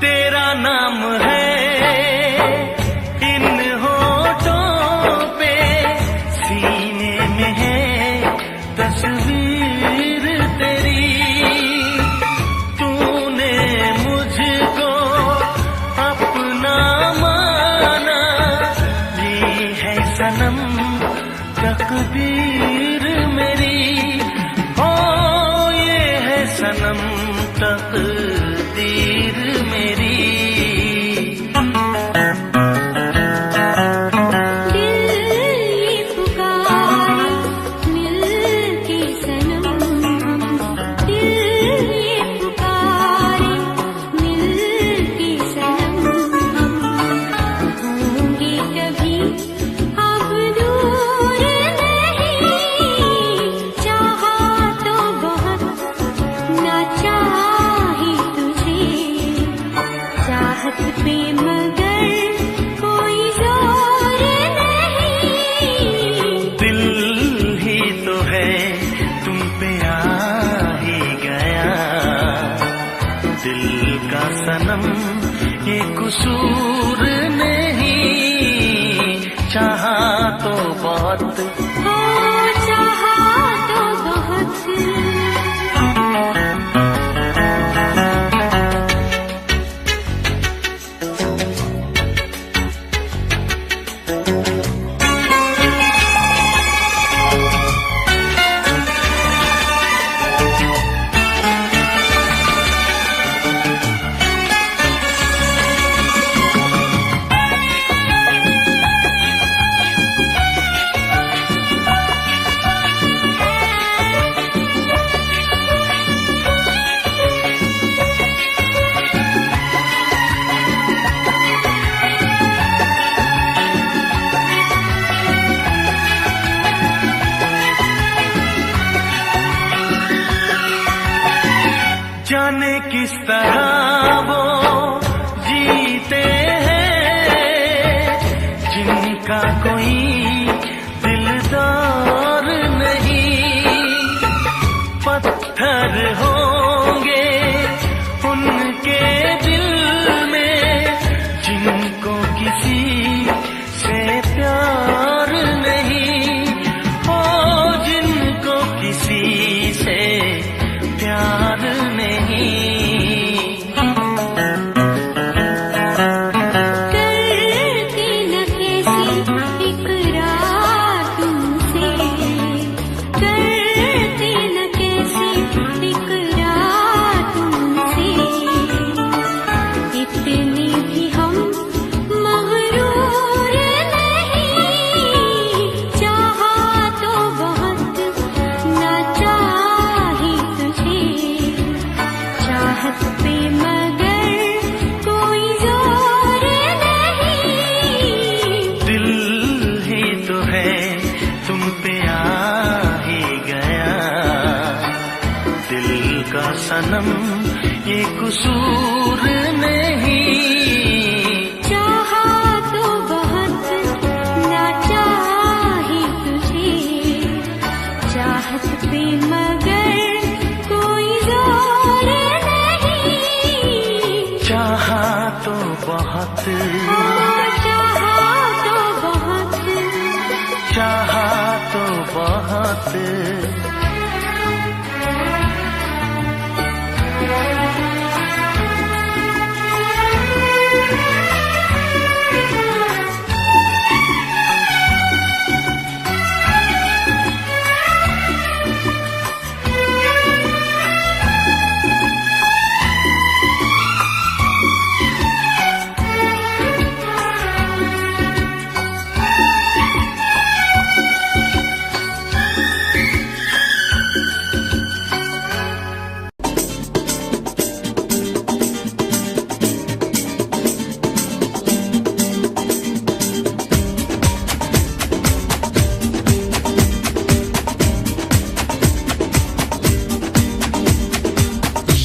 तेरा नाम है इन होठों पे, सीने में है तस्वीर तेरी। तूने मुझको अपना माना, ये है सनम तकदीर मेरी। ओ ये है सनम तकदीर मेरी। दिल ये पुकारे मिल के सनम हम। दिल ये पुकारे मिल के सनम हम। होंगे कभी अब दूर नहीं। चाहा तो बहुत, ना चाही तुझे। चाहत पे मगर कोई जोर नहीं। दिल ही तो है तुम पे आ ही गया। दिल का सनम ये कसूर नहीं। चाहा तो बहुत, चाहा तो बहुत। जाने किस तरह वो जीते हैं जिनका कोई दिलदार नहीं। पत्थर होंगे उनके दिल में जिनको किसी से प्यार नहीं। हो जिनको किसी से प्यार नहीं। करके न कैसे इकरार कोई कसूर नहीं। चाहा तो बहुत ना चाही तुझे, चाहत पे मगर कोई जोर नहीं। चाहा तो बहुत, चाहा तो बहुत, चाहा तो बहुत।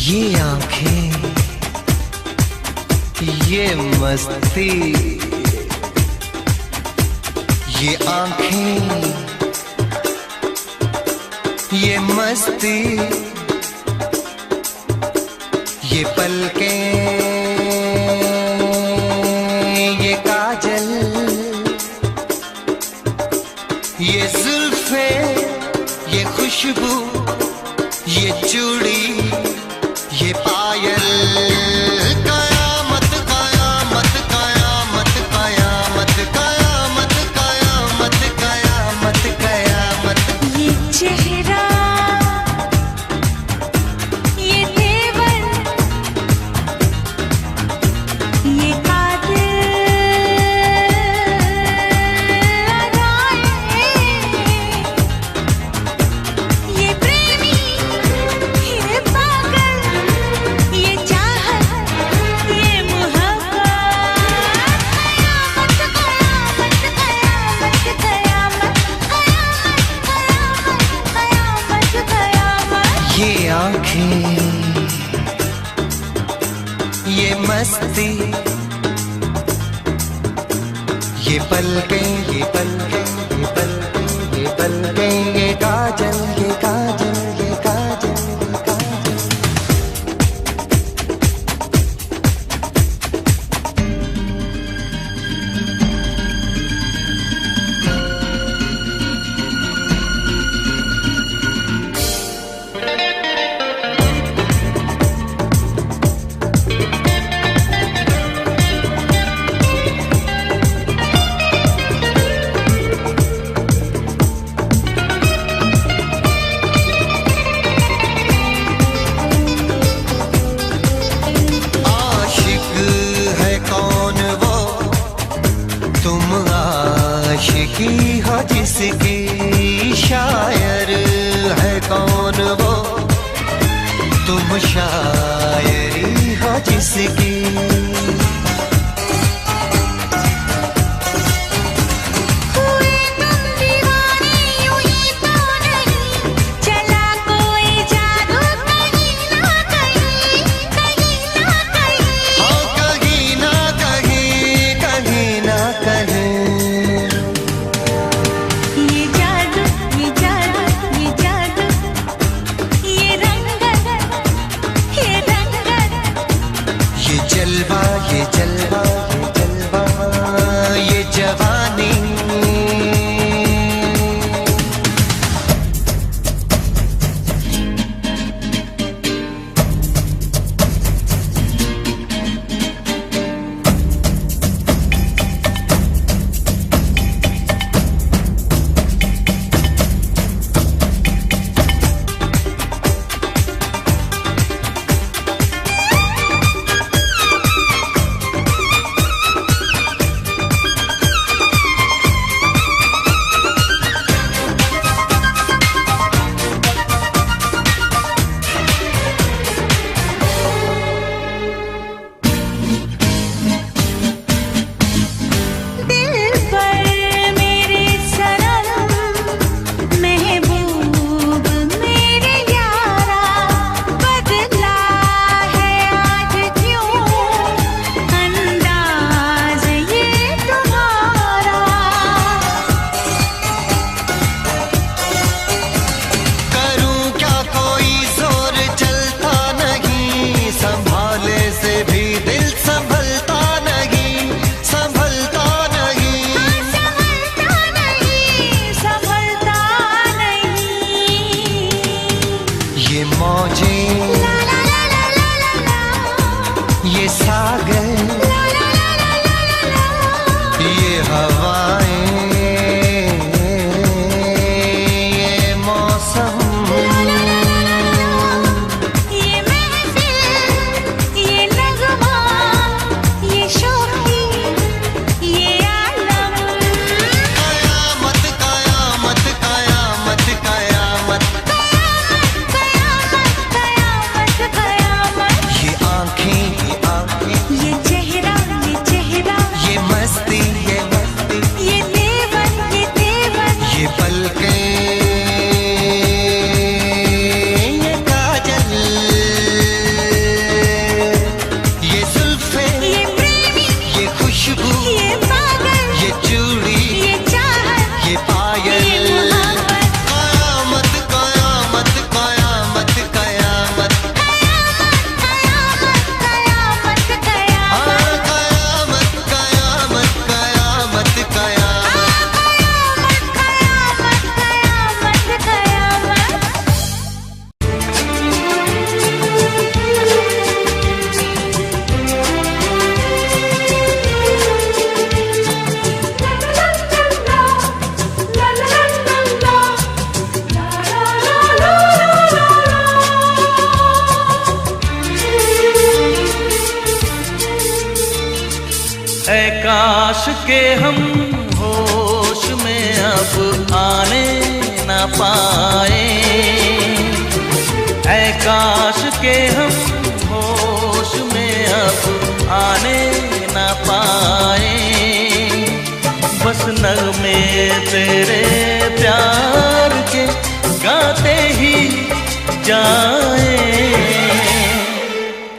ये आंखें, ये मस्ती, ये आंखें, ये मस्ती, ये पलकें, ये काजल, ये जुल्फे, ये खुशबू, ये चूड़ी, ये पायल। कयामत कयामत कयामत कयामत कयामत कयामत कयामत कयामत। ये चेहरा, ये तेवर, ये कातिल अदाएं, ये प्रेमी, ये पागल, ये चाहत, ये मोहब्बत। कयामत कयामत कयामत कयामत कयामत कयामत कयामत। ये आंखें, ये मस्ती, ये पलकें, ये पलकें, ये पलकें, ये पलकें, ये काजल, ये काजल, ये काजल, ये काजल। आशिक है कौन वो, तुम आशिकी हो जिसकी, शायर है कौन वो, तुम शायरी हो जिसकी। हुए तुम दीवाने यूं ही तो नहीं, चला कोई जादू कहीं ना कहीं, कहीं ना कहीं। हाँ कहीं ना कहीं, कहीं ना कहीं। ये जादू, ये जादू, ये जादू, ये रंगत, ये रंगत। ये जलवा, ये जलवा, ये जलवा, ये जवानी। ये सागर, ये हवाएं, ये मौसम, ये महफिल, ये नगमा, ये शोखी, ये आलम। कयामत कयामत कयामत कयामत, कयामत कयामत कयामत। ये आंखें, ये चेहरा, ये मस्ती, ये देवर, ये पलकें, ये काजल, ये जुल्फे, ये प्रेमी, ये खुशबू, ये पागल, ये चूड़ी, ये चाहत, ये पायल। ये मोहब्बत। कयामत कयामत कयामत कयामत, कयामत कयामत कयामत। कयामत कयामत कयामत कयामत। ऐ काश के हम होश में अब आने न पाए, ऐ काश के हम होश में अब आने न पाए। बस नगमे तेरे प्यार के गाते ही जाए,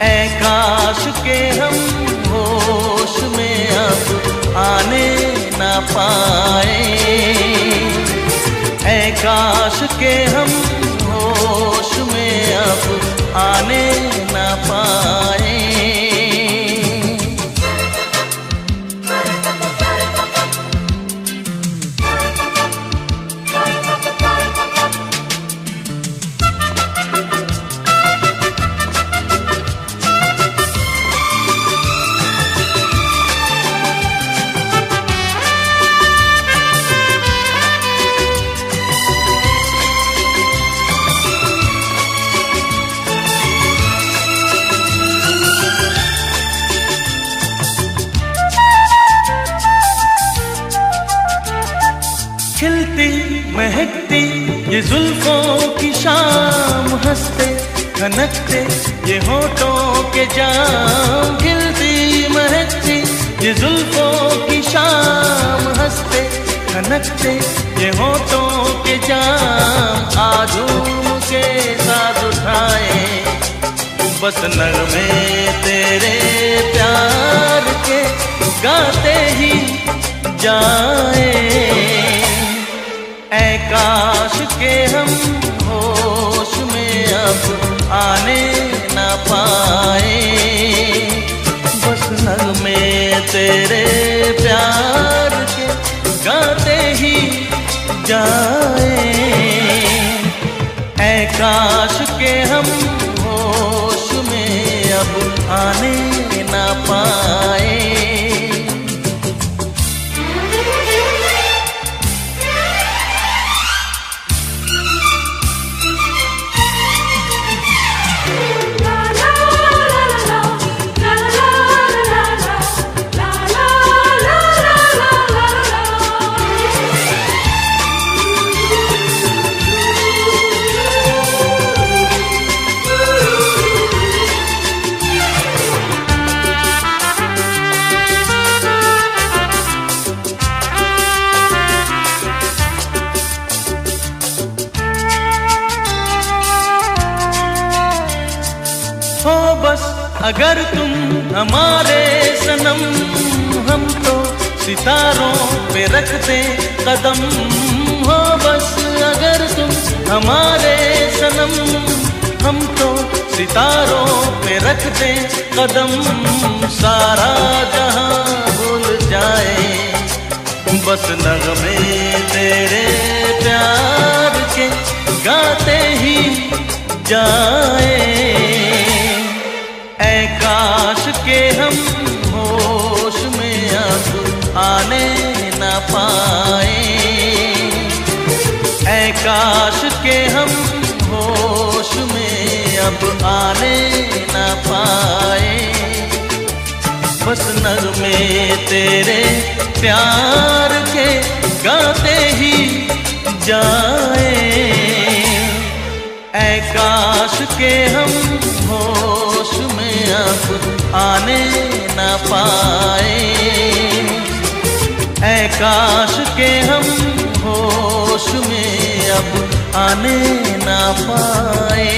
ऐ काश के हम होश में अब आने न पाए, ऐ काश के हम होश में अब आने न पाए। खिलती महकती ये जुल्फों की शाम, हंसते खनकते ये होठों के जाम। खिलती महकती ये जुल्फों की शाम, हंसते खनकते ये होठों के जाम। आजूम के साथ उठाए बस नगमे तेरे प्यार के गाते ही जाए, ऐ काश के हम होश में अब आने न पाए। बस नगमे तेरे प्यार के गाते ही जाए, ऐ काश के हम होश में अब आने न पाए। हो बस अगर तुम हमारे सनम, हम तो सितारों पे रखते कदम। हो बस अगर तुम हमारे सनम, हम तो सितारों पे रखते कदम। सारा जहां भूल जाए बस नगमे तेरे प्यार के गाते ही जाए, ऐ काश के हम होश में अब आने न पाए, ऐ काश के हम होश में अब आने न पाए। बस नगमे तेरे प्यार के गाते ही जाए, ऐ काश के हम होश में अब आने न पाए, ऐ काश के हम होश में अब आने न पाए।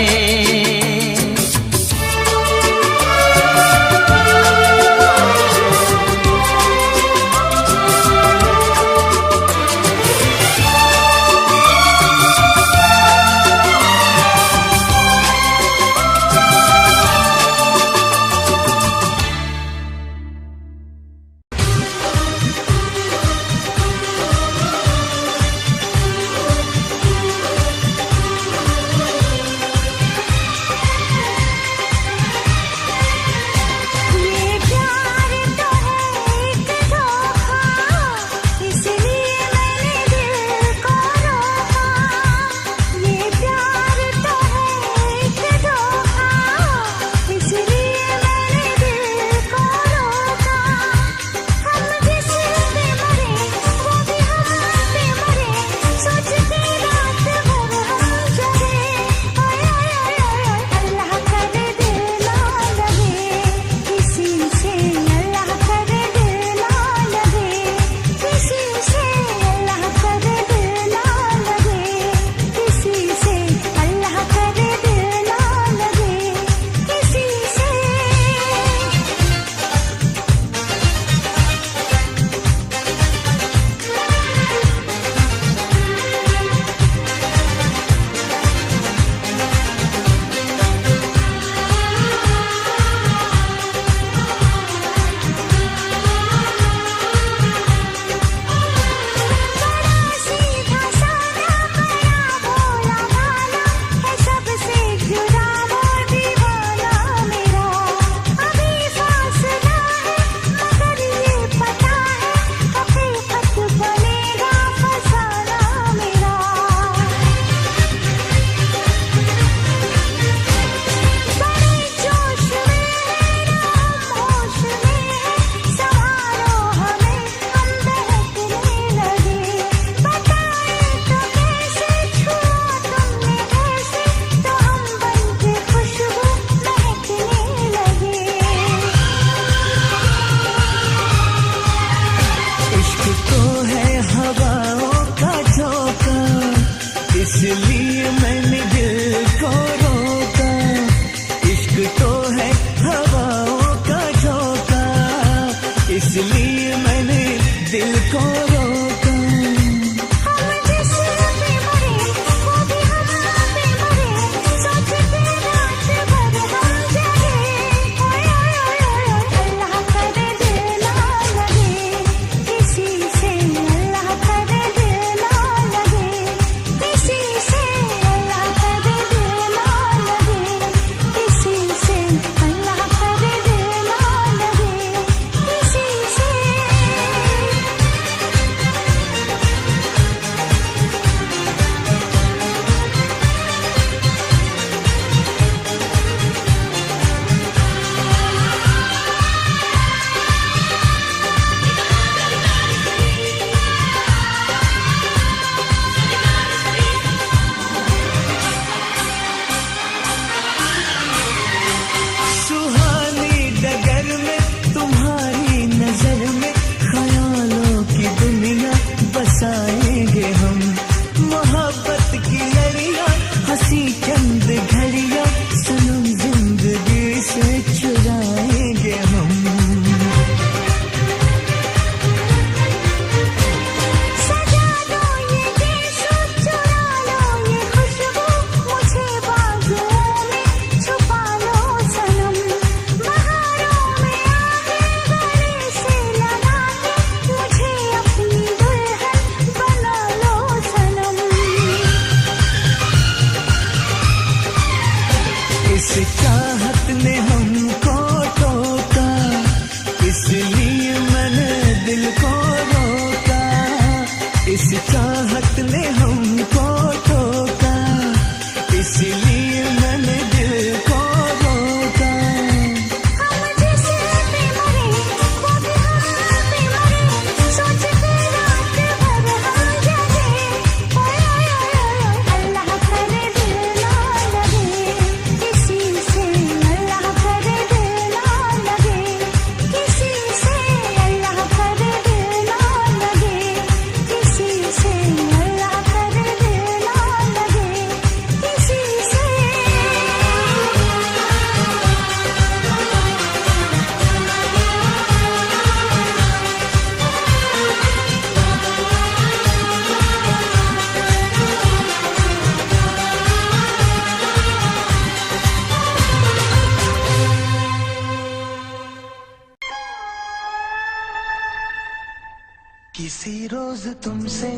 किसी रोज तुमसे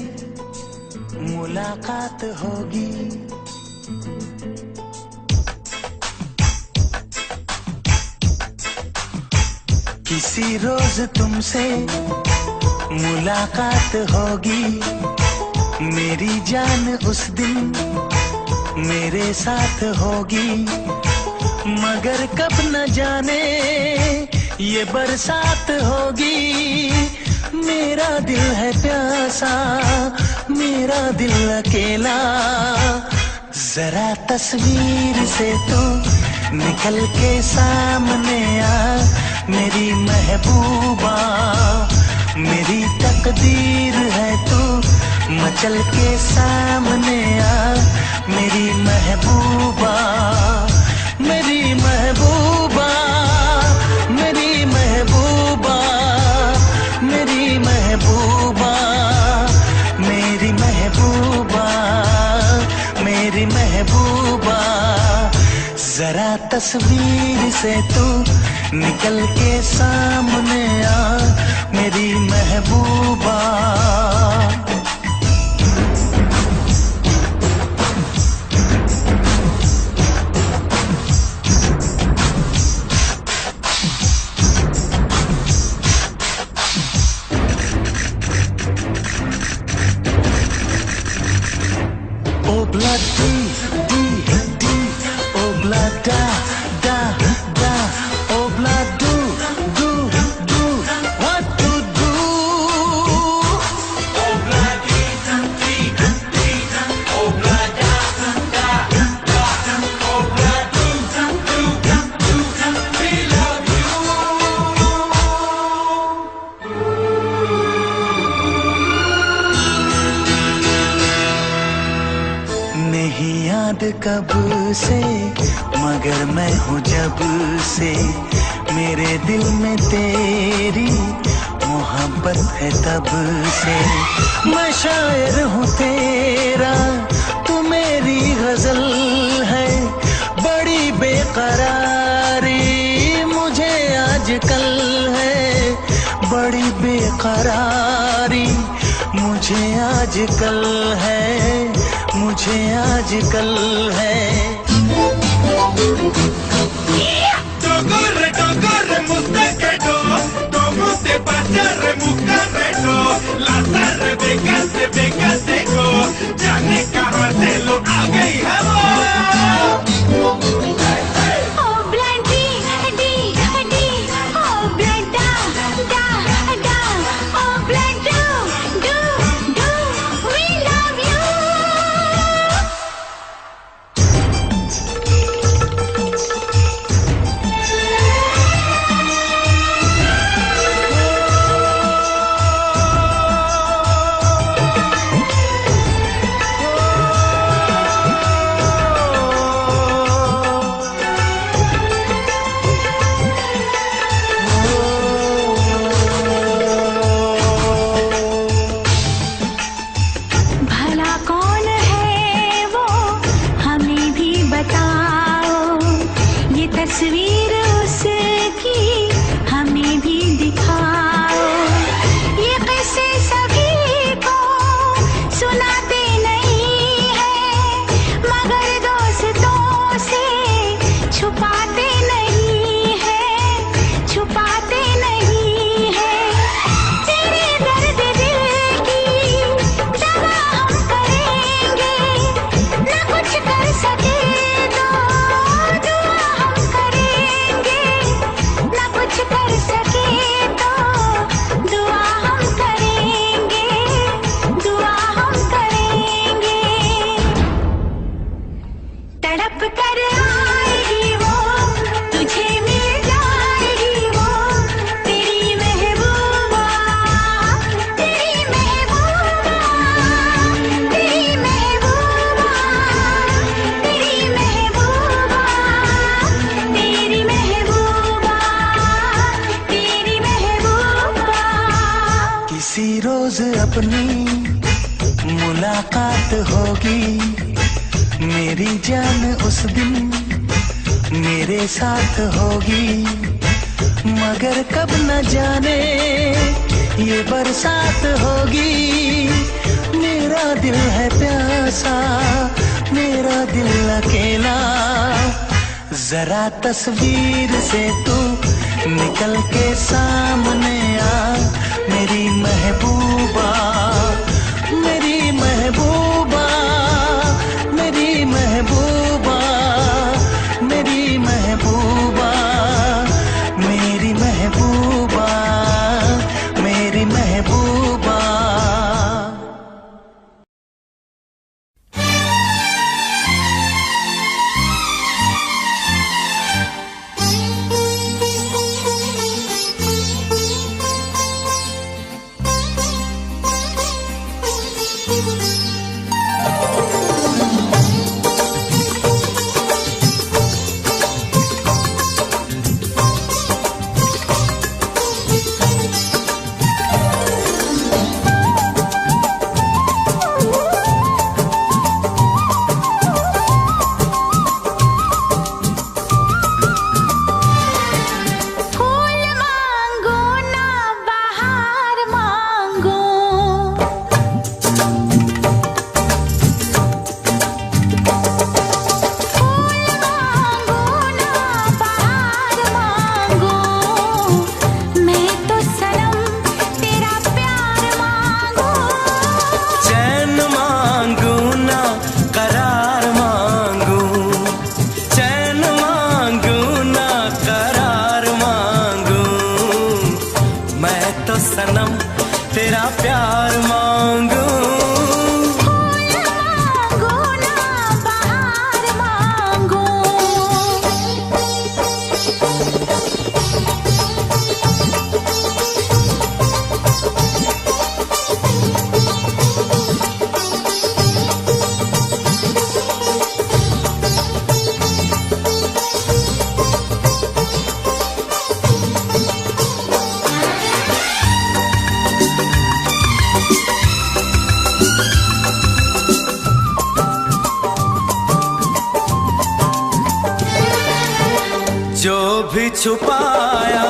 मुलाकात होगी, किसी रोज तुमसे मुलाकात होगी। मेरी जान उस दिन मेरे साथ होगी, मगर कब न जाने ये बरसात होगी। मेरा दिल है प्यासा, मेरा दिल अकेला, जरा तस्वीर से तो निकल के सामने आ मेरी महबूबा। मेरी तकदीर है तू मचल के सामने आ मेरी महबूबा, मेरी महबूबा, मेरी महबूबा, मेरी महबूबा, मेरी महबूबा, मेरी महबूबा। जरा तस्वीर से तू निकल के सामने आ मेरी महबूबा। Obla di di di, obla da da da, obla do do do, what to do? Obla di di di, obla da da da, obla do do do, we love you. नहीं याद कब से मगर मैं हूँ जब से, मेरे दिल में तेरी मोहब्बत है तब से। मैं शायर हूँ तेरा, तू मेरी गजल है। बड़ी बेकरारी मुझे आजकल है, बड़ी बेकरारी मुझे आजकल है, मुझे आजकल है। Togorre, togorre, mustaquero, como te pasa, remucarrero, la tarde, vegate, go, ya ne carratelo, haga y jabón. Oh blood D D D, oh blood da da da, oh blood do do do, we love you. भला कौन है वो हमें भी बताओ, ये तस्वीर उसकी हमें भी दिखाओ। ये किस्से सभी को सुनाते नहीं है, मगर दोस्तों से छुपाते नहीं है, छुपाते नहीं है। तेरे दर्द दिल की दवा हम करेंगे, न कुछ कर सके तो दुआ हम करेंगे, न कुछ कर सके तो दुआ हम करेंगे, दुआ हम करेंगे। तड़प कर आएगी वो, तुझे मिल जाएगी वो, तेरी महबूबा, तेरी महबूबा, तेरी महबूबा, तेरी महबूबा, तेरी महबूबा, तेरी महबूबा। किसी रोज अपनी मुलाकात होगी, मेरी जान उस दिन मेरे साथ होगी, मगर कब न जाने ये बरसात होगी। मेरा दिल है प्यासा, मेरा दिल अकेला। जरा तस्वीर से तू निकल के सामने आ, मेरी महबूबा, मेरी महबूबा, मेरी महबूबा, मेरी महबूबा, मेरी महबूबा, मेरी महबूबा। जो भी छुपाया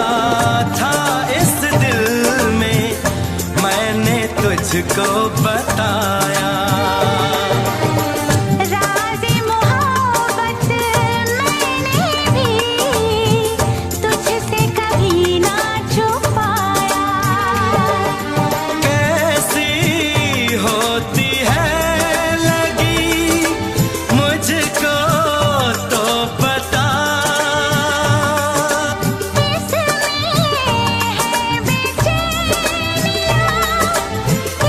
था इस दिल में मैंने तुझको बताया। राज़े मोहब्बत मैंने भी तुझसे कभी ना छुपाया। कैसी होती है लगी मुझको तो बता।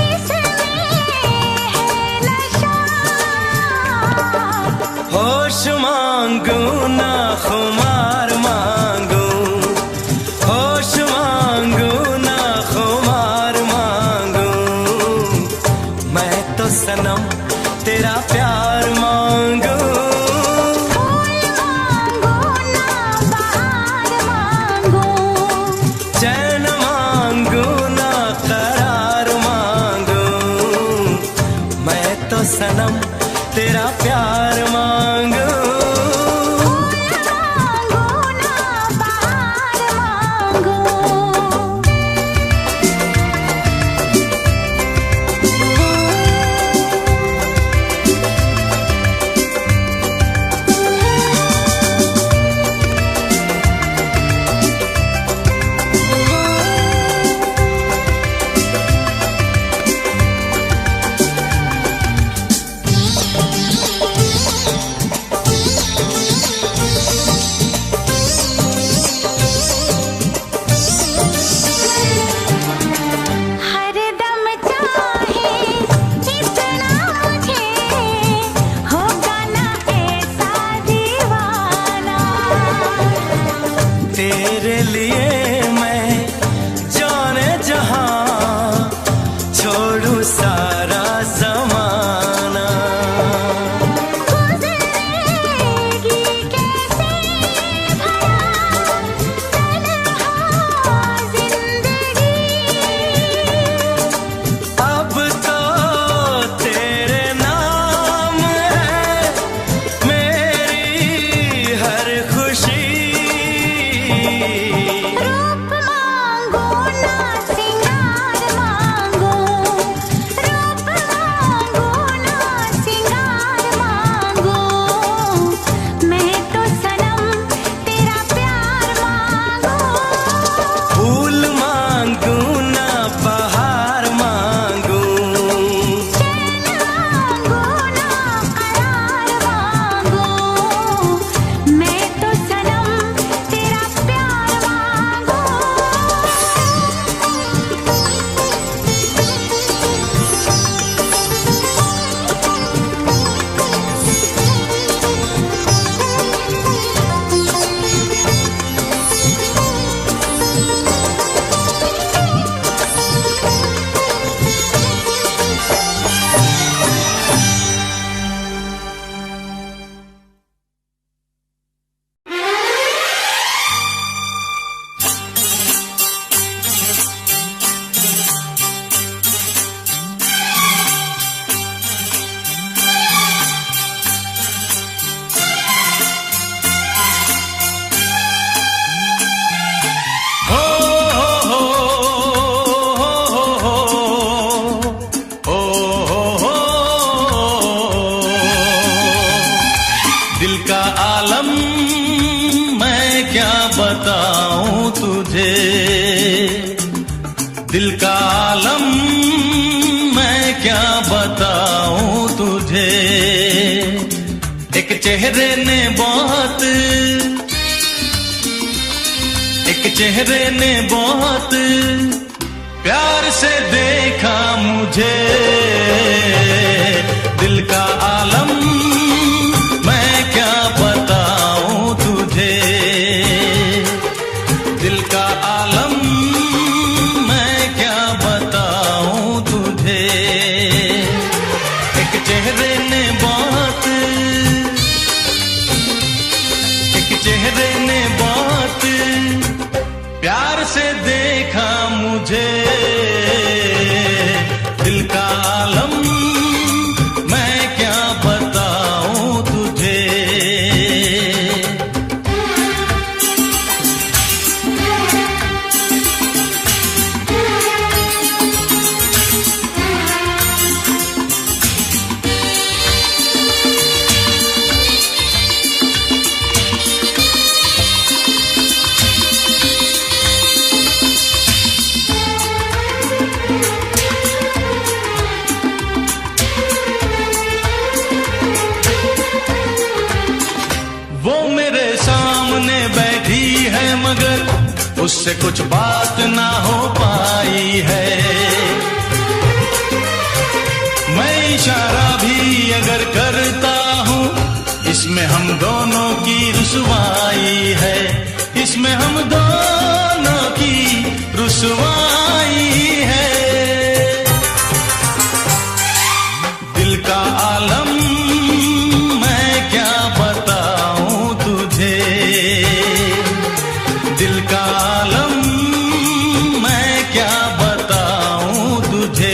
इसमें है दिल का आलम मैं क्या बताऊं तुझे। एक चेहरे ने बहुत प्यार से देखा मुझे। दिल का आलम मैं क्या बताऊं तुझे। दिल का आलम मैं क्या बताऊं तुझे। एक चेहरे ने बहुत प्यार से देखा मुझे। दिल का आलम मैं क्या बताऊं तुझे। वो मेरे सामने बैठी है मगर उससे कुछ बात ना हो पाई है। मैं इशारा भी अगर करता हूँ इसमें हम दोनों की रुसवाई है। इसमें हम दोनों की रुसवाई है। दिल का आलम मैं क्या बताऊं तुझे। दिल का आलम मैं क्या बताऊं तुझे।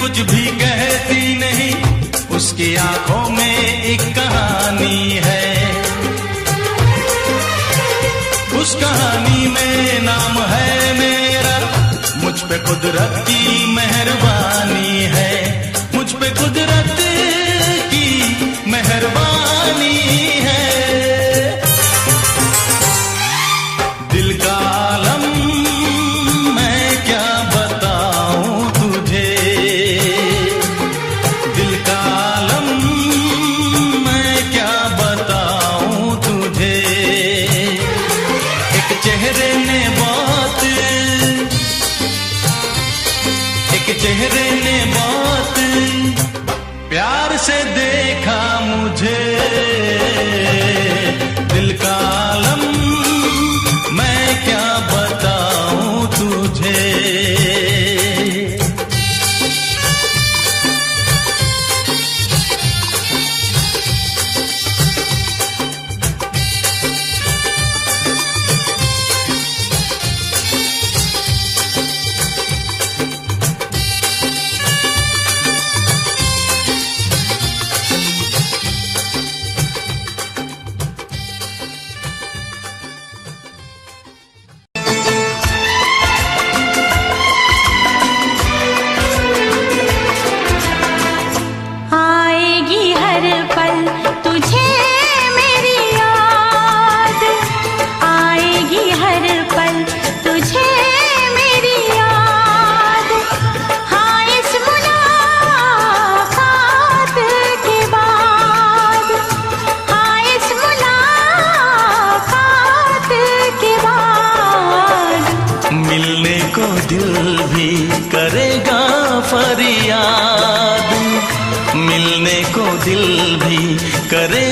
कुछ भी कहती नहीं, उसकी आंखों में एक कहानी है। उस कहानी में नाम है मेरा, मुझ पे कुदरत की मेहरबानी है। मुझ पे कुदरत की मेहरबानी है। दिल का आलम मैं क्या बताऊं तुझे। दिल का आलम मैं क्या बताऊं तुझे। एक चेहरे ने बहुत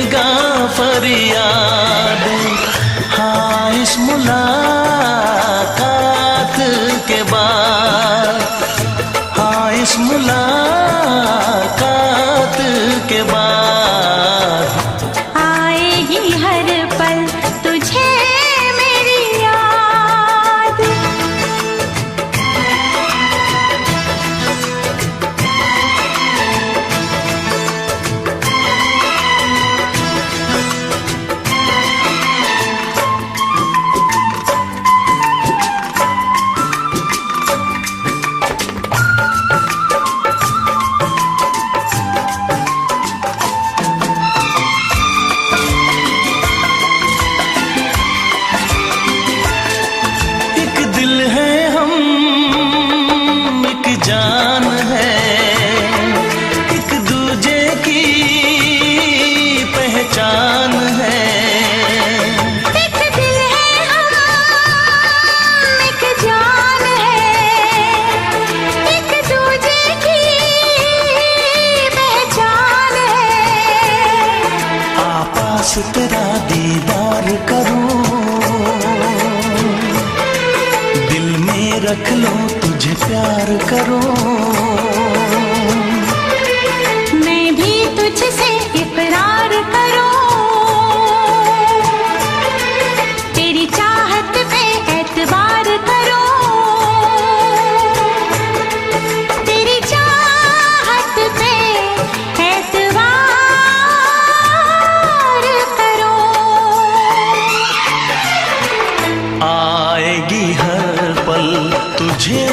करेगा फरियाद। हाँ, इस मुलाकात के बाद, हाँ, इस मुलाकात के बाद आएगी हर पल तुझे मेरी याद। एक दिल है हम, एक जान है, एक दूजे की पहचान है। एक दिल है हम, एक जान है, एक दूजे की पहचान है। पास तेरा दीदार करूं, दिल में रख लूं, तुझे प्यार करूं। मैं भी तुझसे इकरार करूं, तेरी चाहत पे एतबार करूं, तेरी चाहत पे एतबार करूं। आएगी हर पल तुझे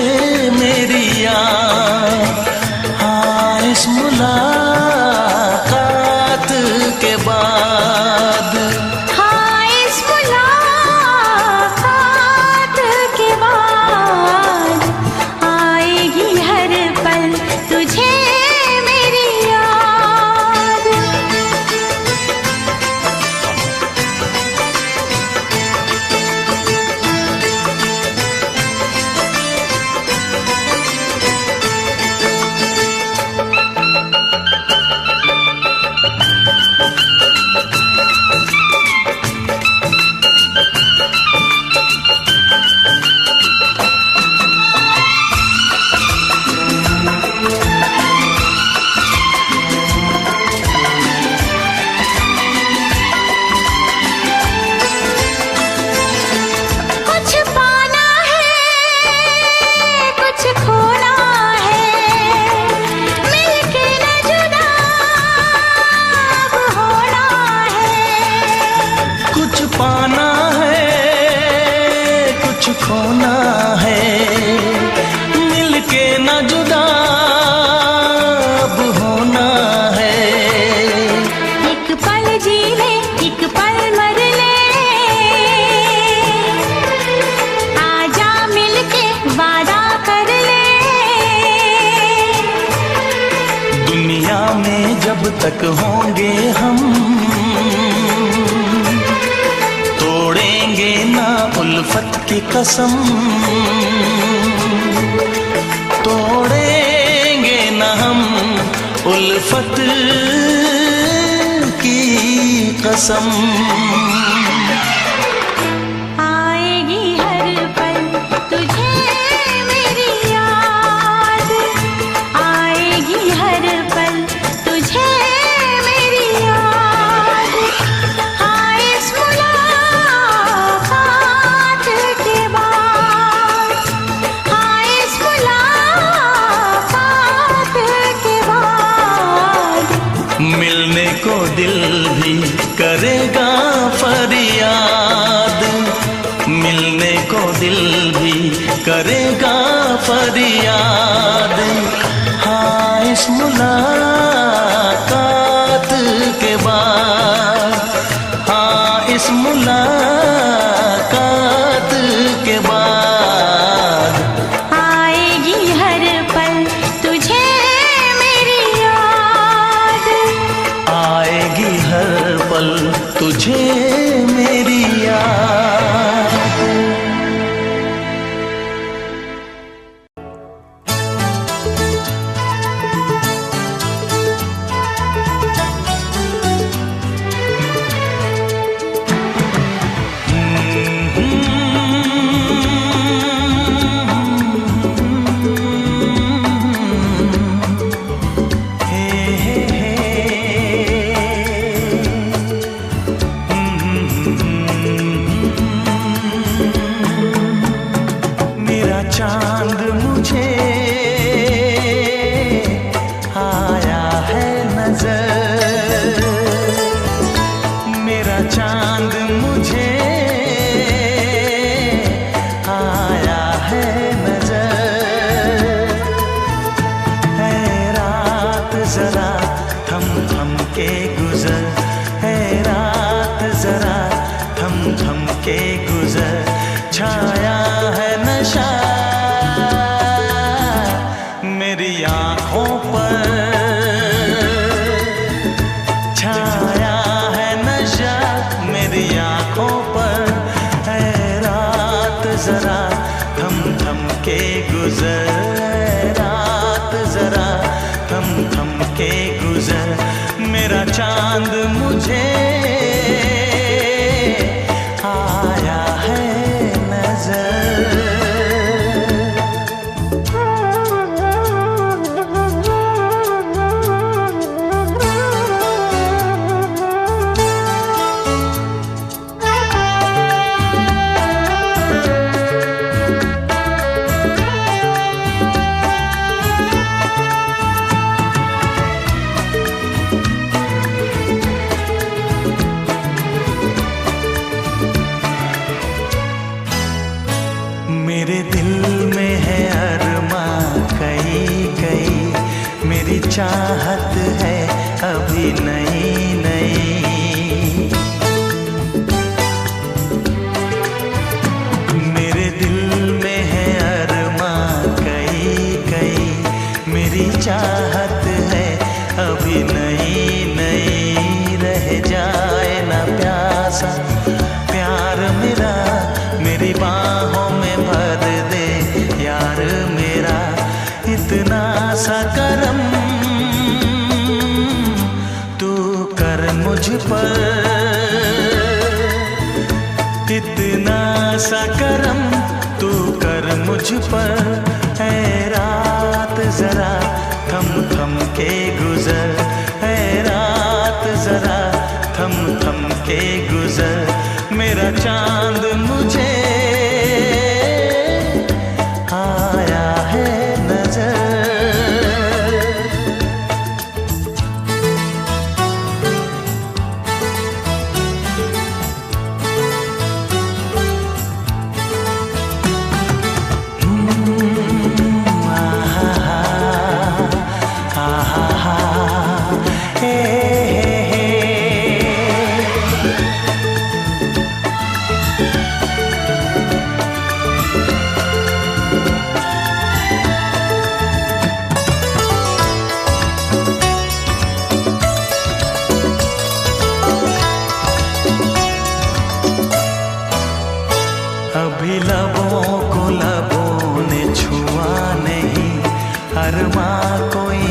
मेरी याद। हाँ, इस मुलाकात के बाद, हाँ, इस मुलाकात के बाद आएगी हर पल तुझे मेरी याद। कुछ पाना है, कुछ खोना है, मिलके न जुदा अब होना है। कुछ पाना है, कुछ खोना है, मिलके न जुदा अब होना है। एक पल जी ले, एक पल मर ले, आजा मिलके वादा कर ले। दुनिया में जब तक होंगे हम, तोड़ेंगे ना उल्फत की कसम, तोड़ेंगे ना हम उल्फत की कसम। आएगी हर पल तुझे मेरी याद, आएगी हर पल तुझे मेरी याद। हाँ, इस मुलाकात के बाद, हाँ, इस मुलाकात के बाद मिलने को दिल भी करेगा फरियाद, मिलने को दिल भी करेगा फरियाद। हाँ, इस मुलाकात के बाद, हाँ, इस मुलाकात के बाद आएगी हर पल तुझे मेरी याद। आएगी हर पल तुझे मेरी याद। चांद मुझे आया है नजर। है रात जरा थम थम के गुजर, है रात जरा थम थम के गुजर। छाया है नशा मेरी आंखों पर, छाया है नशा मेरी आंखों पर। है रात जरा थम थम के गुजर, है रात जरा थम थम के गुजर। मेरा चांद मुझे आया है नजर। मेरे दिल में है अरमां कई कई, मेरी चाहत है अभी नई नई। मेरे दिल में है अरमां कई कई, मेरी चाहत है अभी नई नई। रह जाए ना प्यासा प्यार मेरा, मेरी बाहों में भर दे यार मेरा। इतना सा करम तू कर मुझ पर, इतना सा करम तू कर मुझ पर। है रात जरा थम थम के गुजर, है रात जरा थम थम के गुजर। मेरा चांद मुझे आया है नजर। अभी लबों को लबों ने छुआ नहीं, अरमां कोई